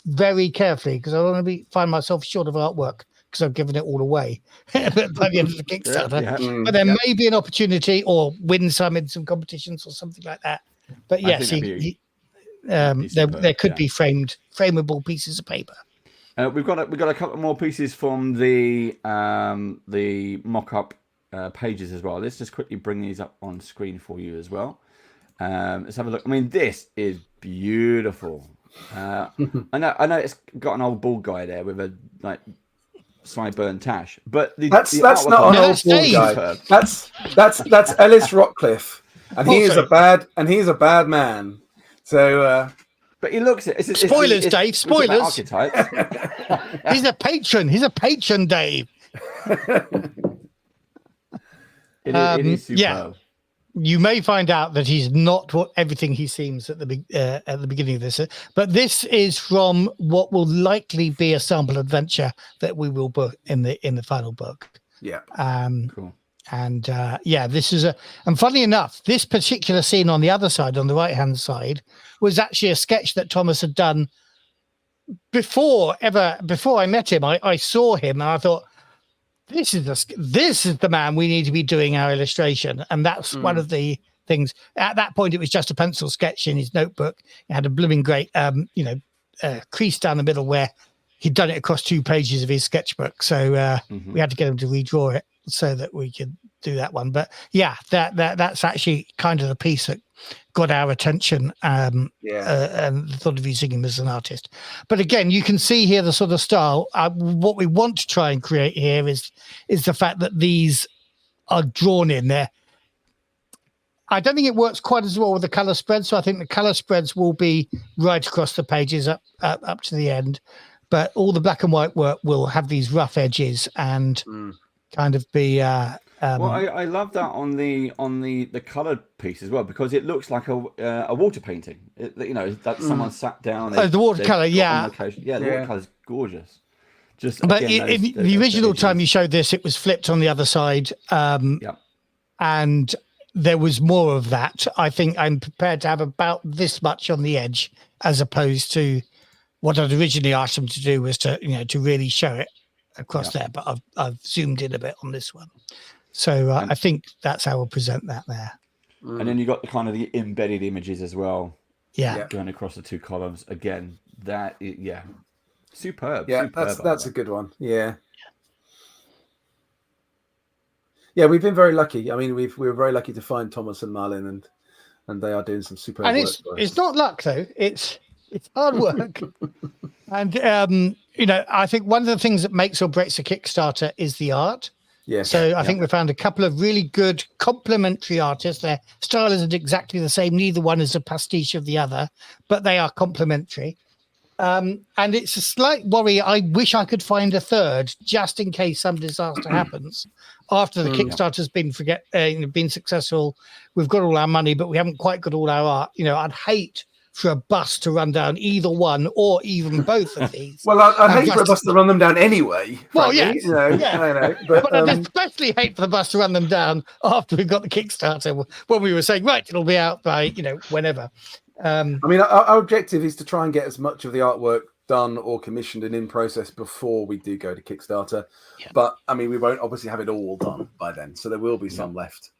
very carefully because I don't want to find myself short of artwork because I've given it all away by the end of the Kickstarter. But there may be an opportunity or win some in some competitions or something like that. But yes, there could be frameable pieces of paper. We've got a couple more pieces from the mock-up pages as well. Let's just quickly bring these up on screen for you as well. Let's have a look. I mean, this is beautiful. I know it's got an old bald guy there with a sideburn tash, but that's not an old bald guy. That's Ellis Rockcliffe, and he is a bad man. So. But he looks at spoilers, Dave. Spoilers. Archetypes. He's a patron. He's a patron, Dave. It is superb. Yeah. You may find out that he's not everything he seems at the beginning of this, but this is from what will likely be a sample adventure that we will book in the final book. Yeah. Cool. And this is and funnily enough, this particular scene on the other side, on the right-hand side, was actually a sketch that Thomas had done before I met him. I saw him and I thought, this is the man we need to be doing our illustration. And that's one of the things. At that point, it was just a pencil sketch in his notebook. It had a blooming great, crease down the middle where he'd done it across 2 pages of his sketchbook. So we had to get him to redraw it so that we could do that one. But yeah, that's actually kind of the piece that got our attention and the thought of using him as an artist. But again, you can see here the sort of style. What we want to try and create here is the fact that these are drawn in there. I don't think it works quite as well with the color spread. So I think the color spreads will be right across the pages up to the end. But all the black and white work will have these rough edges and kind of be well, I love that on the coloured piece as well because it looks like a water painting. That someone sat down. The watercolor, the watercolor's gorgeous. But in the original time you showed this, it was flipped on the other side, and there was more of that. I think I'm prepared to have about this much on the edge, as opposed to what I'd originally asked them to do was to really show it across there, but I've zoomed in a bit on this one. So I think that's how we'll present that there. And then you got the kind of the embedded images as well. Yeah. Going across the 2 columns. Again, superb. Yeah, superb that's a good one. Yeah. Yeah, we've been very lucky. I mean, we were very lucky to find Thomas and Marlin, and they are doing some superb work. And it's not luck though. It's hard work. And I think one of the things that makes or breaks a Kickstarter is the art. Yeah. So I think we found a couple of really good complementary artists. Their style isn't exactly the same. Neither one is a pastiche of the other, but they are complementary. And it's a slight worry. I wish I could find a third just in case some disaster happens after the Kickstarter's been successful. We've got all our money, but we haven't quite got all our art. I'd hate for a bus to run down either one or even both of these. Well, I'd hate for a bus to run them down anyway. Well, yeah. I know. But I'd especially hate for the bus to run them down after we got the Kickstarter when we were saying, right, it'll be out by, whenever. I mean, our objective is to try and get as much of the artwork done or commissioned and in process before we do go to Kickstarter. Yeah. But, I mean, we won't obviously have it all done by then. So there will be some left.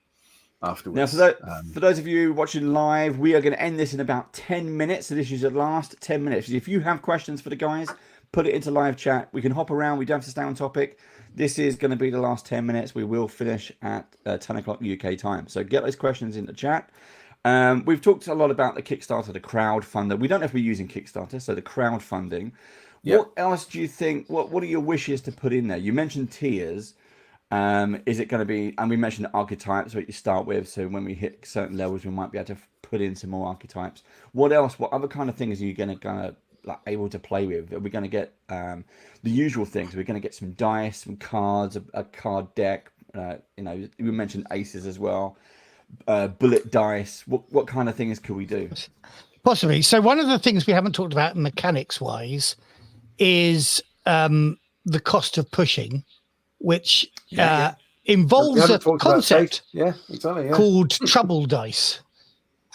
afterwards. Now, for those of you watching live, we are going to end this in about 10 minutes. So this is the last 10 minutes. If you have questions for the guys, put it into live chat. We can hop around. We don't have to stay on topic. This is going to be the last 10 minutes. We will finish at 10 o'clock UK time. So get those questions in the chat. We've talked a lot about the Kickstarter, the crowdfunder. We don't have to be using Kickstarter, so the crowdfunding. Yep. What else do you think? What are your wishes to put in there? You mentioned tiers. Is it going to be, and we mentioned archetypes, what you start with, so when we hit certain levels, we might be able to put in some more archetypes. What else? What other kind of things are you going to like able to play with? Are we going to get the usual things? Are we going to get some dice, some cards, a card deck? We mentioned aces as well. Bullet dice. What kind of things could we do? Possibly. So one of the things we haven't talked about mechanics wise is the cost of pushing, which involves a concept called trouble dice.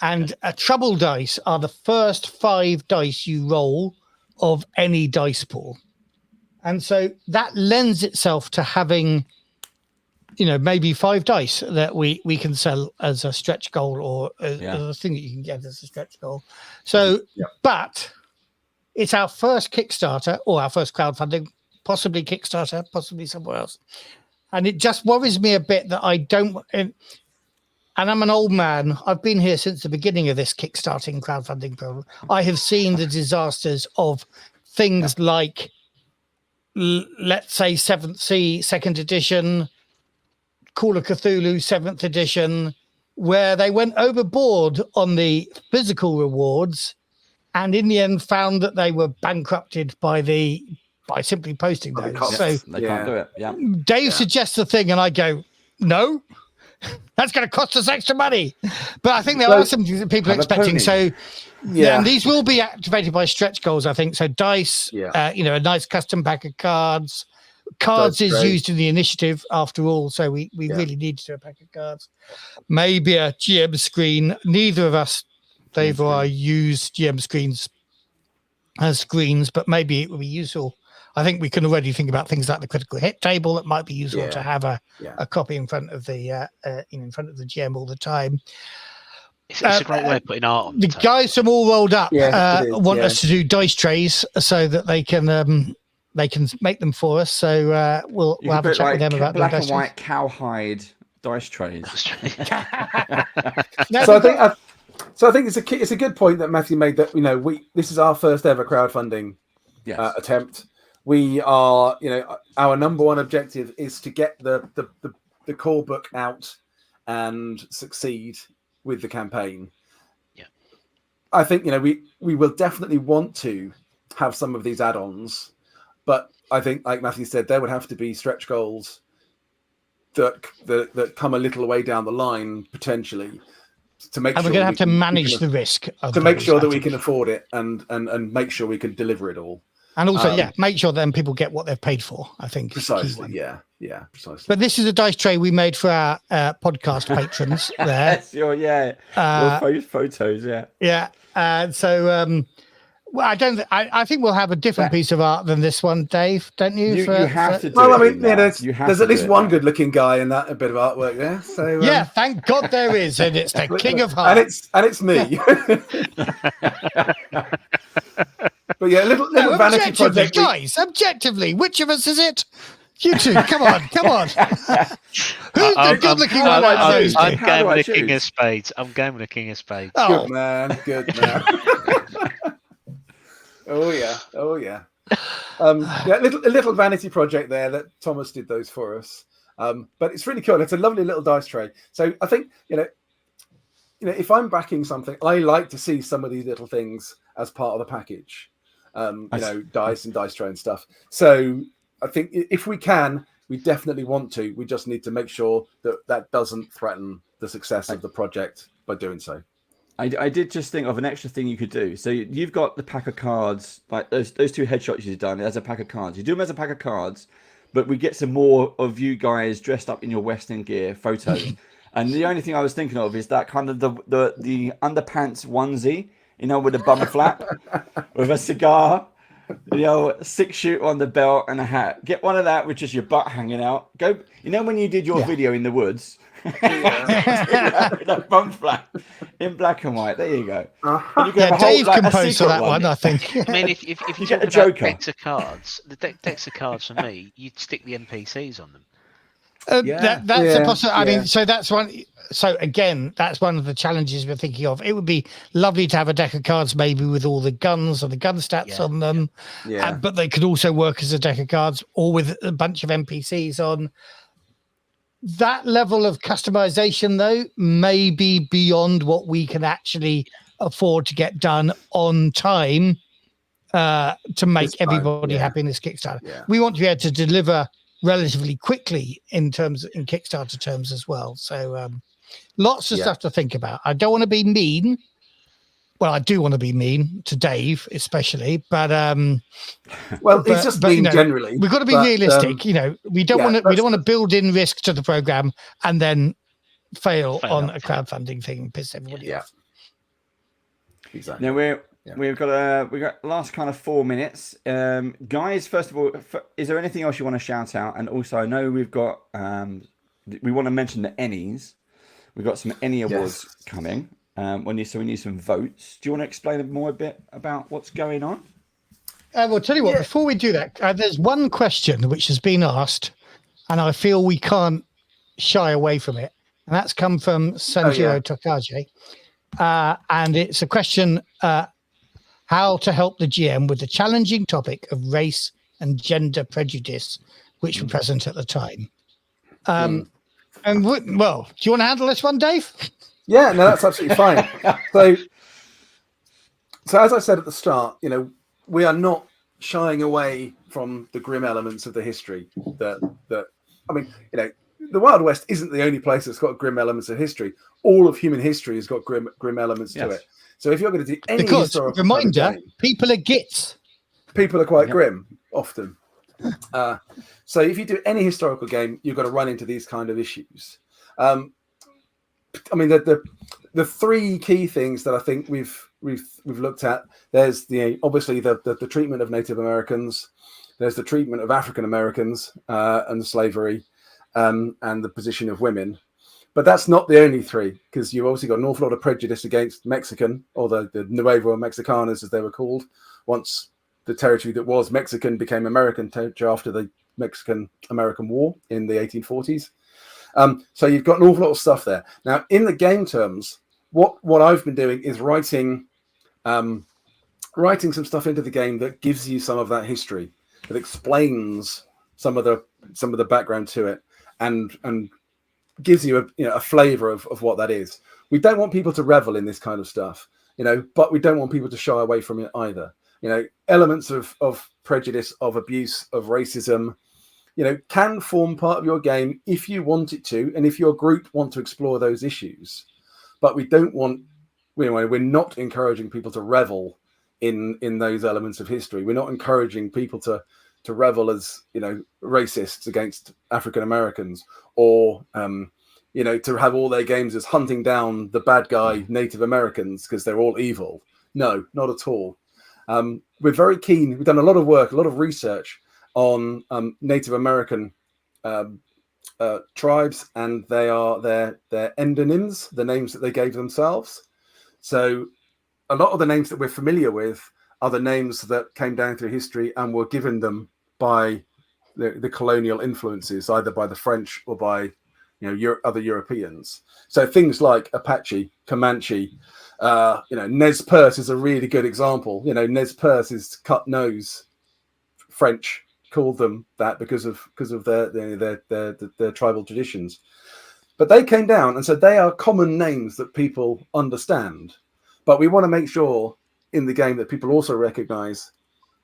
And a trouble dice are the first 5 dice you roll of any dice pool. And so that lends itself to having, maybe 5 dice that we can sell as a stretch goal or as a thing that you can get as a stretch goal. So, but it's our first Kickstarter or our first crowdfunding, possibly Kickstarter, possibly somewhere else. And it just worries me a bit that I don't, and I'm an old man. I've been here since the beginning of this kickstarting crowdfunding program. I have seen the disasters of things like, let's say, 7th Sea, 2nd edition, Call of Cthulhu, 7th edition, where they went overboard on the physical rewards and in the end found that they were bankrupted by simply posting those. So they can't do it. Yeah. Dave suggests a thing and I go, no, that's going to cost us extra money. But I think there are some people expecting. So and these will be activated by stretch goals, I think. So dice, a nice custom pack of cards. Cards is used in the initiative after all. So we really need to do a pack of cards. Maybe a GM screen. Neither of us, Dave or I, use GM screens as screens, but maybe it would be useful. I think we can already think about things like the critical hit table. That might be useful to have a copy in front of the in front of the GM all the time. It's a great way of putting art on. The guys from All Rolled Up want us to do dice trays so that they can make them for us. So we'll have a chat with them about black and white cowhide dice trays. So I think it's a good point that Matthew made that this is our first ever crowdfunding attempt. We are our number one objective is to get the core book out and succeed with the campaign. Yeah, I think we will definitely want to have some of these add-ons, but I think, like Matthew said, there would have to be stretch goals that come a little way down the line potentially. To make and we're going to have to manage the risk to make sure that we can afford it and make sure we can deliver it all. And also, make sure then people get what they've paid for, I think. Precisely, precisely. But this is a dice tray we made for our podcast patrons there. We'll post photos, so I think we'll have a different piece of art than this one, Dave, don't you? You have to do well, it. I mean, there's at least one good-looking guy in that, a bit of artwork there. So thank God there is, and it's the King of Hearts. And it's me. But little vanity project. Guys, objectively, which of us is it? You two, come on. Who's the good-looking one? I'm going with the King of Spades. Oh. Good man. Oh yeah. A little vanity project there that Thomas did those for us. But it's really cool. It's a lovely little dice tray. So I think if I'm backing something, I like to see some of these little things as part of the package. Dice and dice tray and stuff. So I think if we can, we definitely want to. We just need to make sure that doesn't threaten the success of the project by doing so. I did just think of an extra thing you could do. So you've got the pack of cards, like those 2 headshots you've done as a pack of cards. You do them as a pack of cards, but we get some more of you guys dressed up in your Western gear photos. And the only thing I was thinking of is that kind of the underpants onesie, with a bum flap, with a cigar, 6-shooter on the belt and a hat. Get one of that with just your butt hanging out. Go, when you did your video in the woods. That front flap in black and white. There you go. Uh-huh. You can have a Dave whole, can a pose for secret that one, I think. I mean, if you You talk get a about Joker. decks of cards, the decks of cards for me, you'd stick the NPCs on them. That's a possibility. I mean, so that's one. So again, that's one of the challenges we're thinking of. It would be lovely to have a deck of cards, maybe with all the guns or the gun stats on them. But they could also work as a deck of cards or with a bunch of NPCs on. That level of customization, though, may be beyond what we can actually afford to get done on time to make everybody happy in this Kickstarter. We want to be able to deliver relatively quickly in Kickstarter terms as well. So lots of stuff to think about. I don't want to be mean. Well, I do want to be mean to Dave, especially, but it's just mean generally. We've got to be realistic. We don't want to build in risk to the program and then fail on a crowdfunding thing and piss everybody off. Exactly. Now we've got last kind of 4 minutes, guys. First of all, is there anything else you want to shout out? And also, I know we've got we want to mention the Ennies. We've got some Ennie awards coming. We need some votes. Do you want to explain a bit about what's going on? Well, tell you what. Before we do that, there's one question which has been asked, and I feel we can't shy away from it, and that's come from Sanjiro Tokaji, and it's a question: how to help the GM with the challenging topic of race and gender prejudice, which were present at the time. And do you want to handle this one, Dave? Yeah, no, that's absolutely fine. So as I said at the start, we are not shying away from the grim elements of the history. The Wild West isn't the only place that's got grim elements of history. All of human history has got grim elements to it. So if you're going to do any historical reminder, people are gits. People are quite grim often. So if you do any historical game, you've got to run into these kind of issues. I mean, the three key things that I think we've looked at. There's obviously the treatment of Native Americans. There's the treatment of African Americans and slavery, and the position of women. But that's not the only three, because you've obviously got an awful lot of prejudice against Mexican, or the Nuevo Mexicanos, as they were called, once the territory that was Mexican became American territory after the Mexican-American War in the 1840s. So you've got an awful lot of stuff there. Now, in the game terms, what I've been doing is writing some stuff into the game that gives you some of that history, that explains some of the background to it, and gives you a flavor of what that is. We don't want people to revel in this kind of stuff, but we don't want people to shy away from it either. Elements of prejudice, of abuse, of racism, can form part of your game if you want it to, and if your group want to explore those issues. But we don't want, we're not encouraging people to revel in those elements of history. We're not encouraging people to revel as, racists against African Americans, or, to have all their games as hunting down the bad guy Native Americans because they're all evil. No, not at all. We're very keen. We've done a lot of work, a lot of research on Native American tribes, and their endonyms, the names that they gave themselves. So a lot of the names that we're familiar with are the names that came down through history and were given them by the colonial influences, either by the French or by other Europeans. So things like Apache, Comanche, Nez Perce is a really good example. Nez Perce is cut nose. French called them that because of their tribal traditions. But they came down and said they are common names that people understand. But we want to make sure in the game that people also recognize,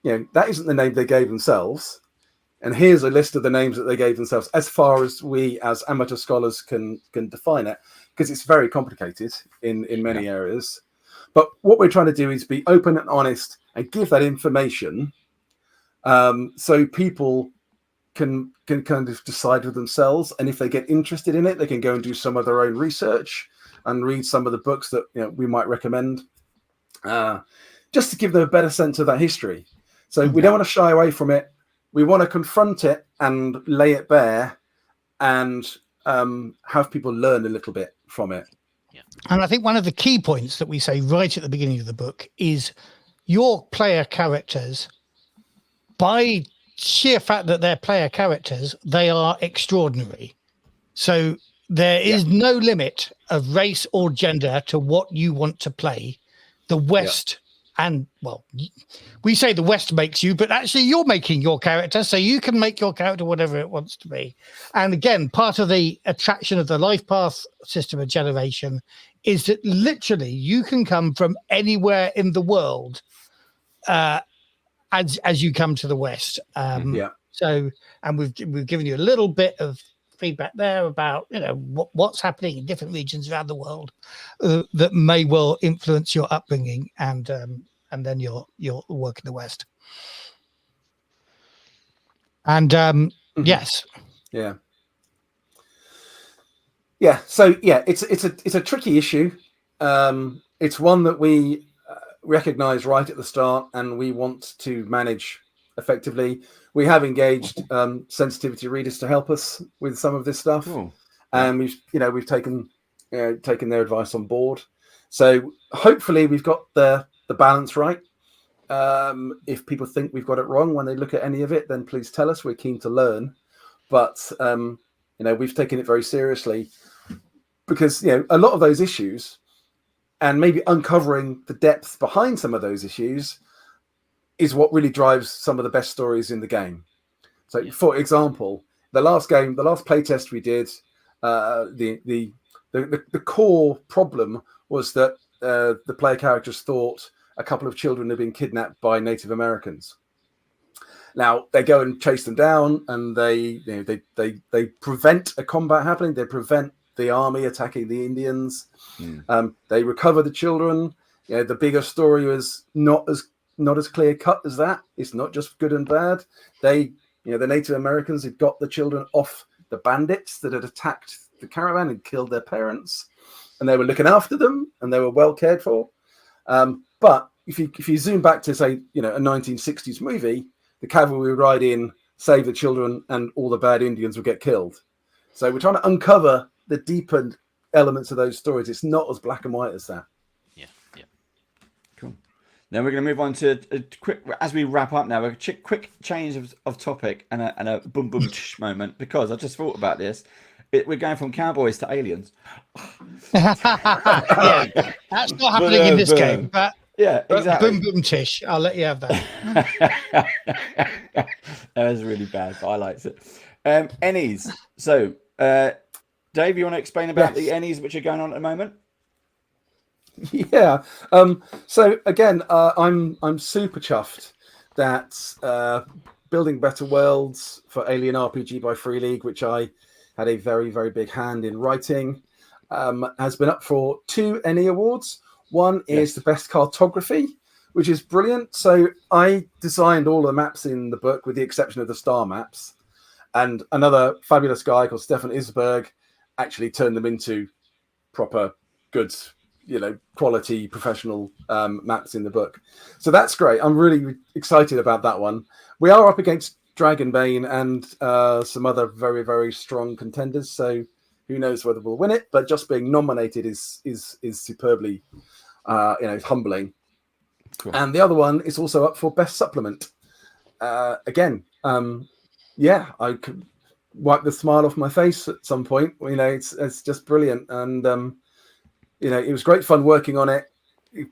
that isn't the name they gave themselves. And here's a list of the names that they gave themselves, as far as we as amateur scholars can define it, because it's very complicated in many areas. But what we're trying to do is be open and honest and give that information, so people can kind of decide for themselves. And if they get interested in it, they can go and do some of their own research and read some of the books that we might recommend, just to give them a better sense of that history. So we don't want to shy away from it. We want to confront it and lay it bare, and have people learn a little bit from it. Yeah. And I think one of the key points that we say right at the beginning of the book is your player characters, by sheer fact that they're player characters, they are extraordinary. So there is no limit of race or gender to what you want to play. The West, and well, we say the West makes you, but actually you're making your character, so you can make your character whatever it wants to be. And again, part of the attraction of the life path system of generation is that literally you can come from anywhere in the world as you come to the West. So, and we've given you a little bit of feedback there about what's happening in different regions around the world that may well influence your upbringing and then your work in the West. And yes, So it's a tricky issue. It's one that we recognize right at the start, and we want to manage effectively. We have engaged sensitivity readers to help us with some of this stuff, and we've taken their advice on board. So hopefully we've got the balance right. If people think we've got it wrong when they look at any of it, then please tell us. We're keen to learn, but we've taken it very seriously, because a lot of those issues, and maybe uncovering the depth behind some of those issues, is what really drives some of the best stories in the game. So, for example, the last playtest we did, the core problem was that the player characters thought a couple of children had been kidnapped by Native Americans. Now they go and chase them down, and they prevent a combat happening. They prevent the army attacking the Indians. They recover the children. The bigger story was not as clear cut as that. It's not just good and bad. The Native Americans had got the children off the bandits that had attacked the caravan and killed their parents, and they were looking after them, and they were well cared for. But if you zoom back to, say, a 1960s movie, the cavalry would ride in, save the children, and all the bad Indians would get killed. So we're trying to uncover the deeper elements of those stories. It's not as black and white as that. Yeah. Cool. Then we're going to move on to a quick, as we wrap up now, a quick change of topic and a boom boom moment, because I just thought about this. We're going from cowboys to aliens. That's not happening in this game, but exactly. Boom boom tish. I'll let you have that. That was really bad, but I liked it. Ennies. So, Dave, you want to explain about the Ennies which are going on at the moment? Yeah. So again, I'm super chuffed that Building Better Worlds for Alien RPG by Free League, which I had a very, very big hand in writing, has been up for 2 Ennie awards. One is the best cartography, which is brilliant. So I designed all the maps in the book, with the exception of the star maps, and another fabulous guy called Stefan Isberg actually turned them into proper good, quality professional maps in the book. So that's great. I'm really excited about that one. We are up against Dragonbane and some other very, very strong contenders. So who knows whether we'll win it? But just being nominated is superbly, humbling. Cool. And the other one is also up for best supplement. Again, I could wipe the smile off my face at some point. It's just brilliant, and it was great fun working on it.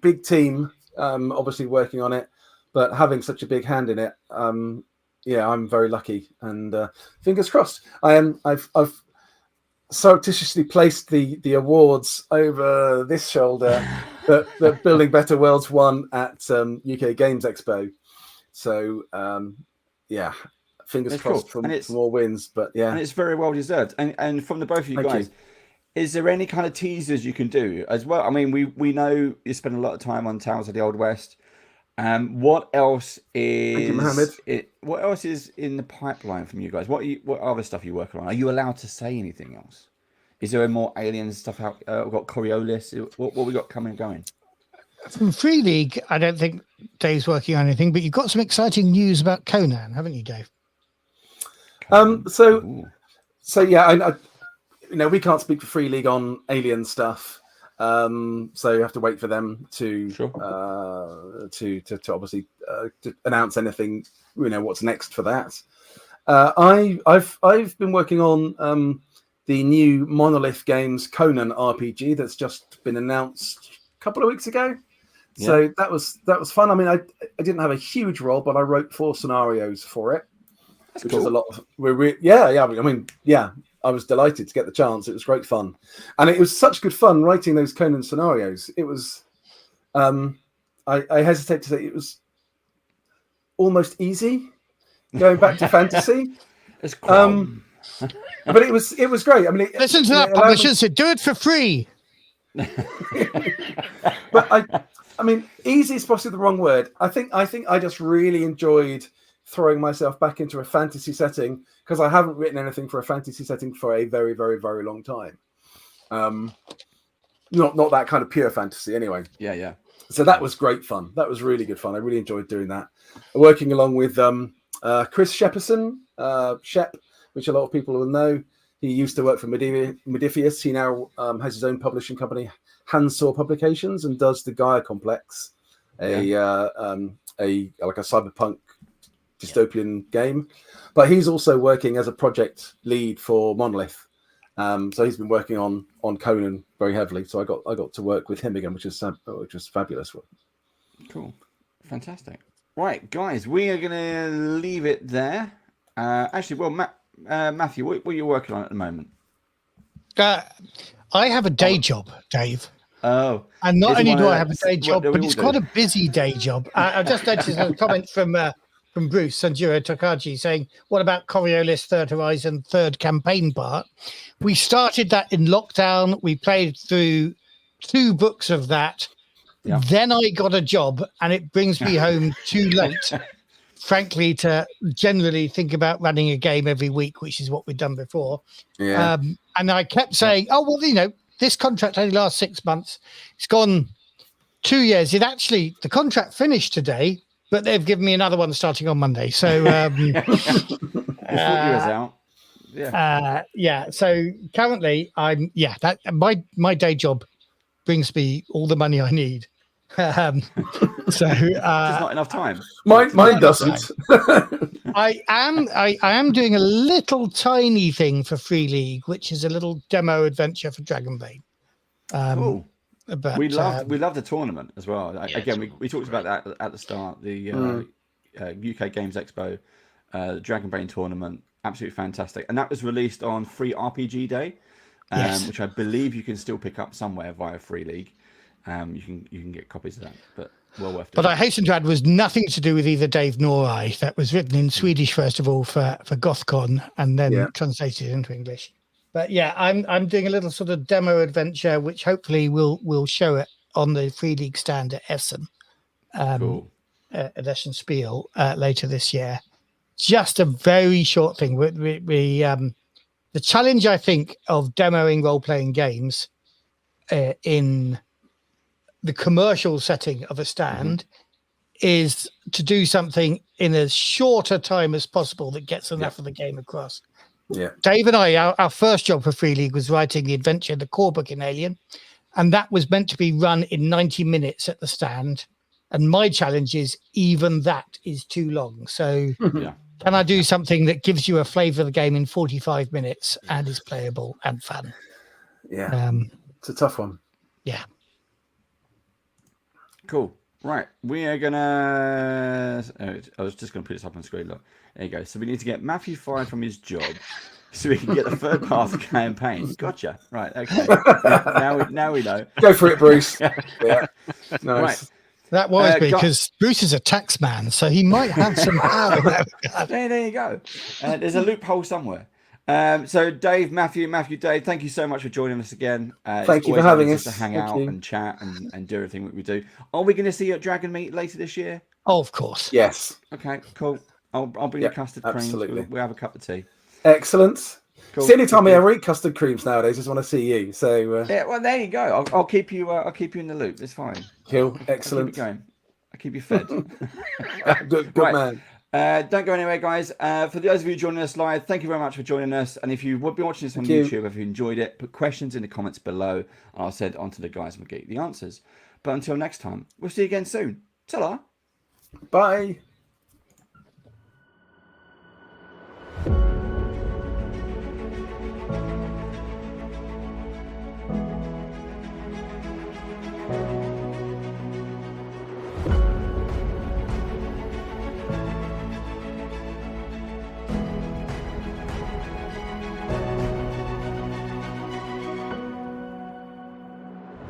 Big team, obviously working on it, but having such a big hand in it. I'm very lucky, and fingers crossed. I've surreptitiously placed the awards over this shoulder that Building Better Worlds won at UK Games Expo. So fingers crossed for more wins. But and it's very well deserved. And from the both of you guys, is there any kind of teasers you can do as well? I mean, we know you spend a lot of time on Tales of the Old West. What else is what else is in the pipeline from you guys? What other stuff are you working on? Are you allowed to say anything else? Is there more alien stuff out? We've got Coriolis. What we got coming and going? From Free League, I don't think Dave's working on anything, but you've got some exciting news about Conan, haven't you, Dave? So yeah, we can't speak for Free League on Alien stuff. So you have to wait for them to to obviously to announce anything. What's next for that. I've been working on the new Monolith Games Conan RPG that's just been announced a couple of weeks ago. Yeah. So that was fun. I mean, I didn't have a huge role, but I wrote 4 scenarios for it, which is a lot of. I was delighted to get the chance. It was great fun, and it was such good fun writing those Conan scenarios. It was, I hesitate to say it was almost easy going back to fantasy. It's cool. But it was great. I mean, listen to that publisher said, do it for free. But I mean, easy is possibly the wrong word. I think I just really enjoyed throwing myself back into a fantasy setting because I haven't written anything for a fantasy setting for a very, very, very long time. Not that kind of pure fantasy, anyway. Yeah. So that was great fun. That was really good fun. I really enjoyed doing that. Working along with Chris Shepperson, Shep, which a lot of people will know. He used to work for Modifius. He now has his own publishing company, Handsaw Publications, and does the Gaia Complex, a cyberpunk dystopian game. But he's also working as a project lead for Monolith. So he's been working on Conan very heavily. So I got to work with him again, which was fabulous. Cool, fantastic. Right, guys, we are going to leave it there. Matthew, what are you working on at the moment? I have a day job, Dave. Oh. And not only do I have a day job, but it's quite a busy day job. I've just noticed a comment from Bruce Sanjuro Tokaji saying, what about Coriolis Third Horizon third campaign part? We started that in lockdown. We played through 2 books of that. Yeah. Then I got a job, and it brings me home too late, frankly, to generally think about running a game every week, which is what we've done before. Yeah. And I kept saying, oh, well, this contract only lasts 6 months. It's gone 2 years. The contract finished today, but they've given me another one starting on Monday. So, 4 years out. Yeah. So currently, my day job brings me all the money I need. Just not enough time. Mine doesn't. I am doing a little tiny thing for Free League, which is a little demo adventure for Dragonbane. Cool. But we love the tournament as well. We talked about that at the start. The UK Games Expo, Dragonbane tournament, absolutely fantastic, and that was released on Free RPG Day, which I believe you can still pick up somewhere via Free League. You can get copies of that, but well worth it. But I hasten to add, was nothing to do with either Dave nor I. That was written in Swedish first of all for GothCon, and then translated into English. But yeah, I'm doing a little sort of demo adventure, which hopefully will show it on the Free League stand at Essen, cool. At Essen Spiel later this year. Just a very short thing. The challenge, I think, of demoing role-playing games in the commercial setting of a stand is to do something in as short a time as possible that gets enough of the game across. Yeah. Dave and I, our first job for Free League was writing the adventure, the core book in Alien, and that was meant to be run in 90 minutes at the stand. And my challenge is even that is too long. So can I do something that gives you a flavor of the game in 45 minutes and is playable and fun? Yeah. It's a tough one. Yeah. Cool. Right. We are going to... I was just going to put this up on screen. Look. There you go. So we need to get Matthew fired from his job so we can get the third path campaign. Gotcha. Right. Okay. Now we know. Go for it, Bruce. Yeah. Nice. Right. That worries me because Bruce is a tax man, so he might have some power. There you go. There's a loophole somewhere. So Dave, Matthew, Dave, thank you so much for joining us again. Thank you for having us. To hang out and chat and do everything that we do. Are we going to see you at Dragon Meet later this year? Oh, of course. Yes. Okay, cool. I'll bring the custard creams. Absolutely. We'll have a cup of tea. Excellent. Cool. It's the only time I ever eat custard creams nowadays. Just want to see you. So yeah, well, there you go. I'll keep you. I'll keep you in the loop. It's fine. Cool. Excellent. I'll keep you going. I'll keep you fed. Good right. man. Don't go anywhere, guys. For those of you joining us live, thank you very much for joining us. And if you would be watching this on YouTube, if you enjoyed it, put questions in the comments below, and I'll send on to the guys and we'll get you the answers. But until next time, we'll see you again soon. Ta-ra. Bye.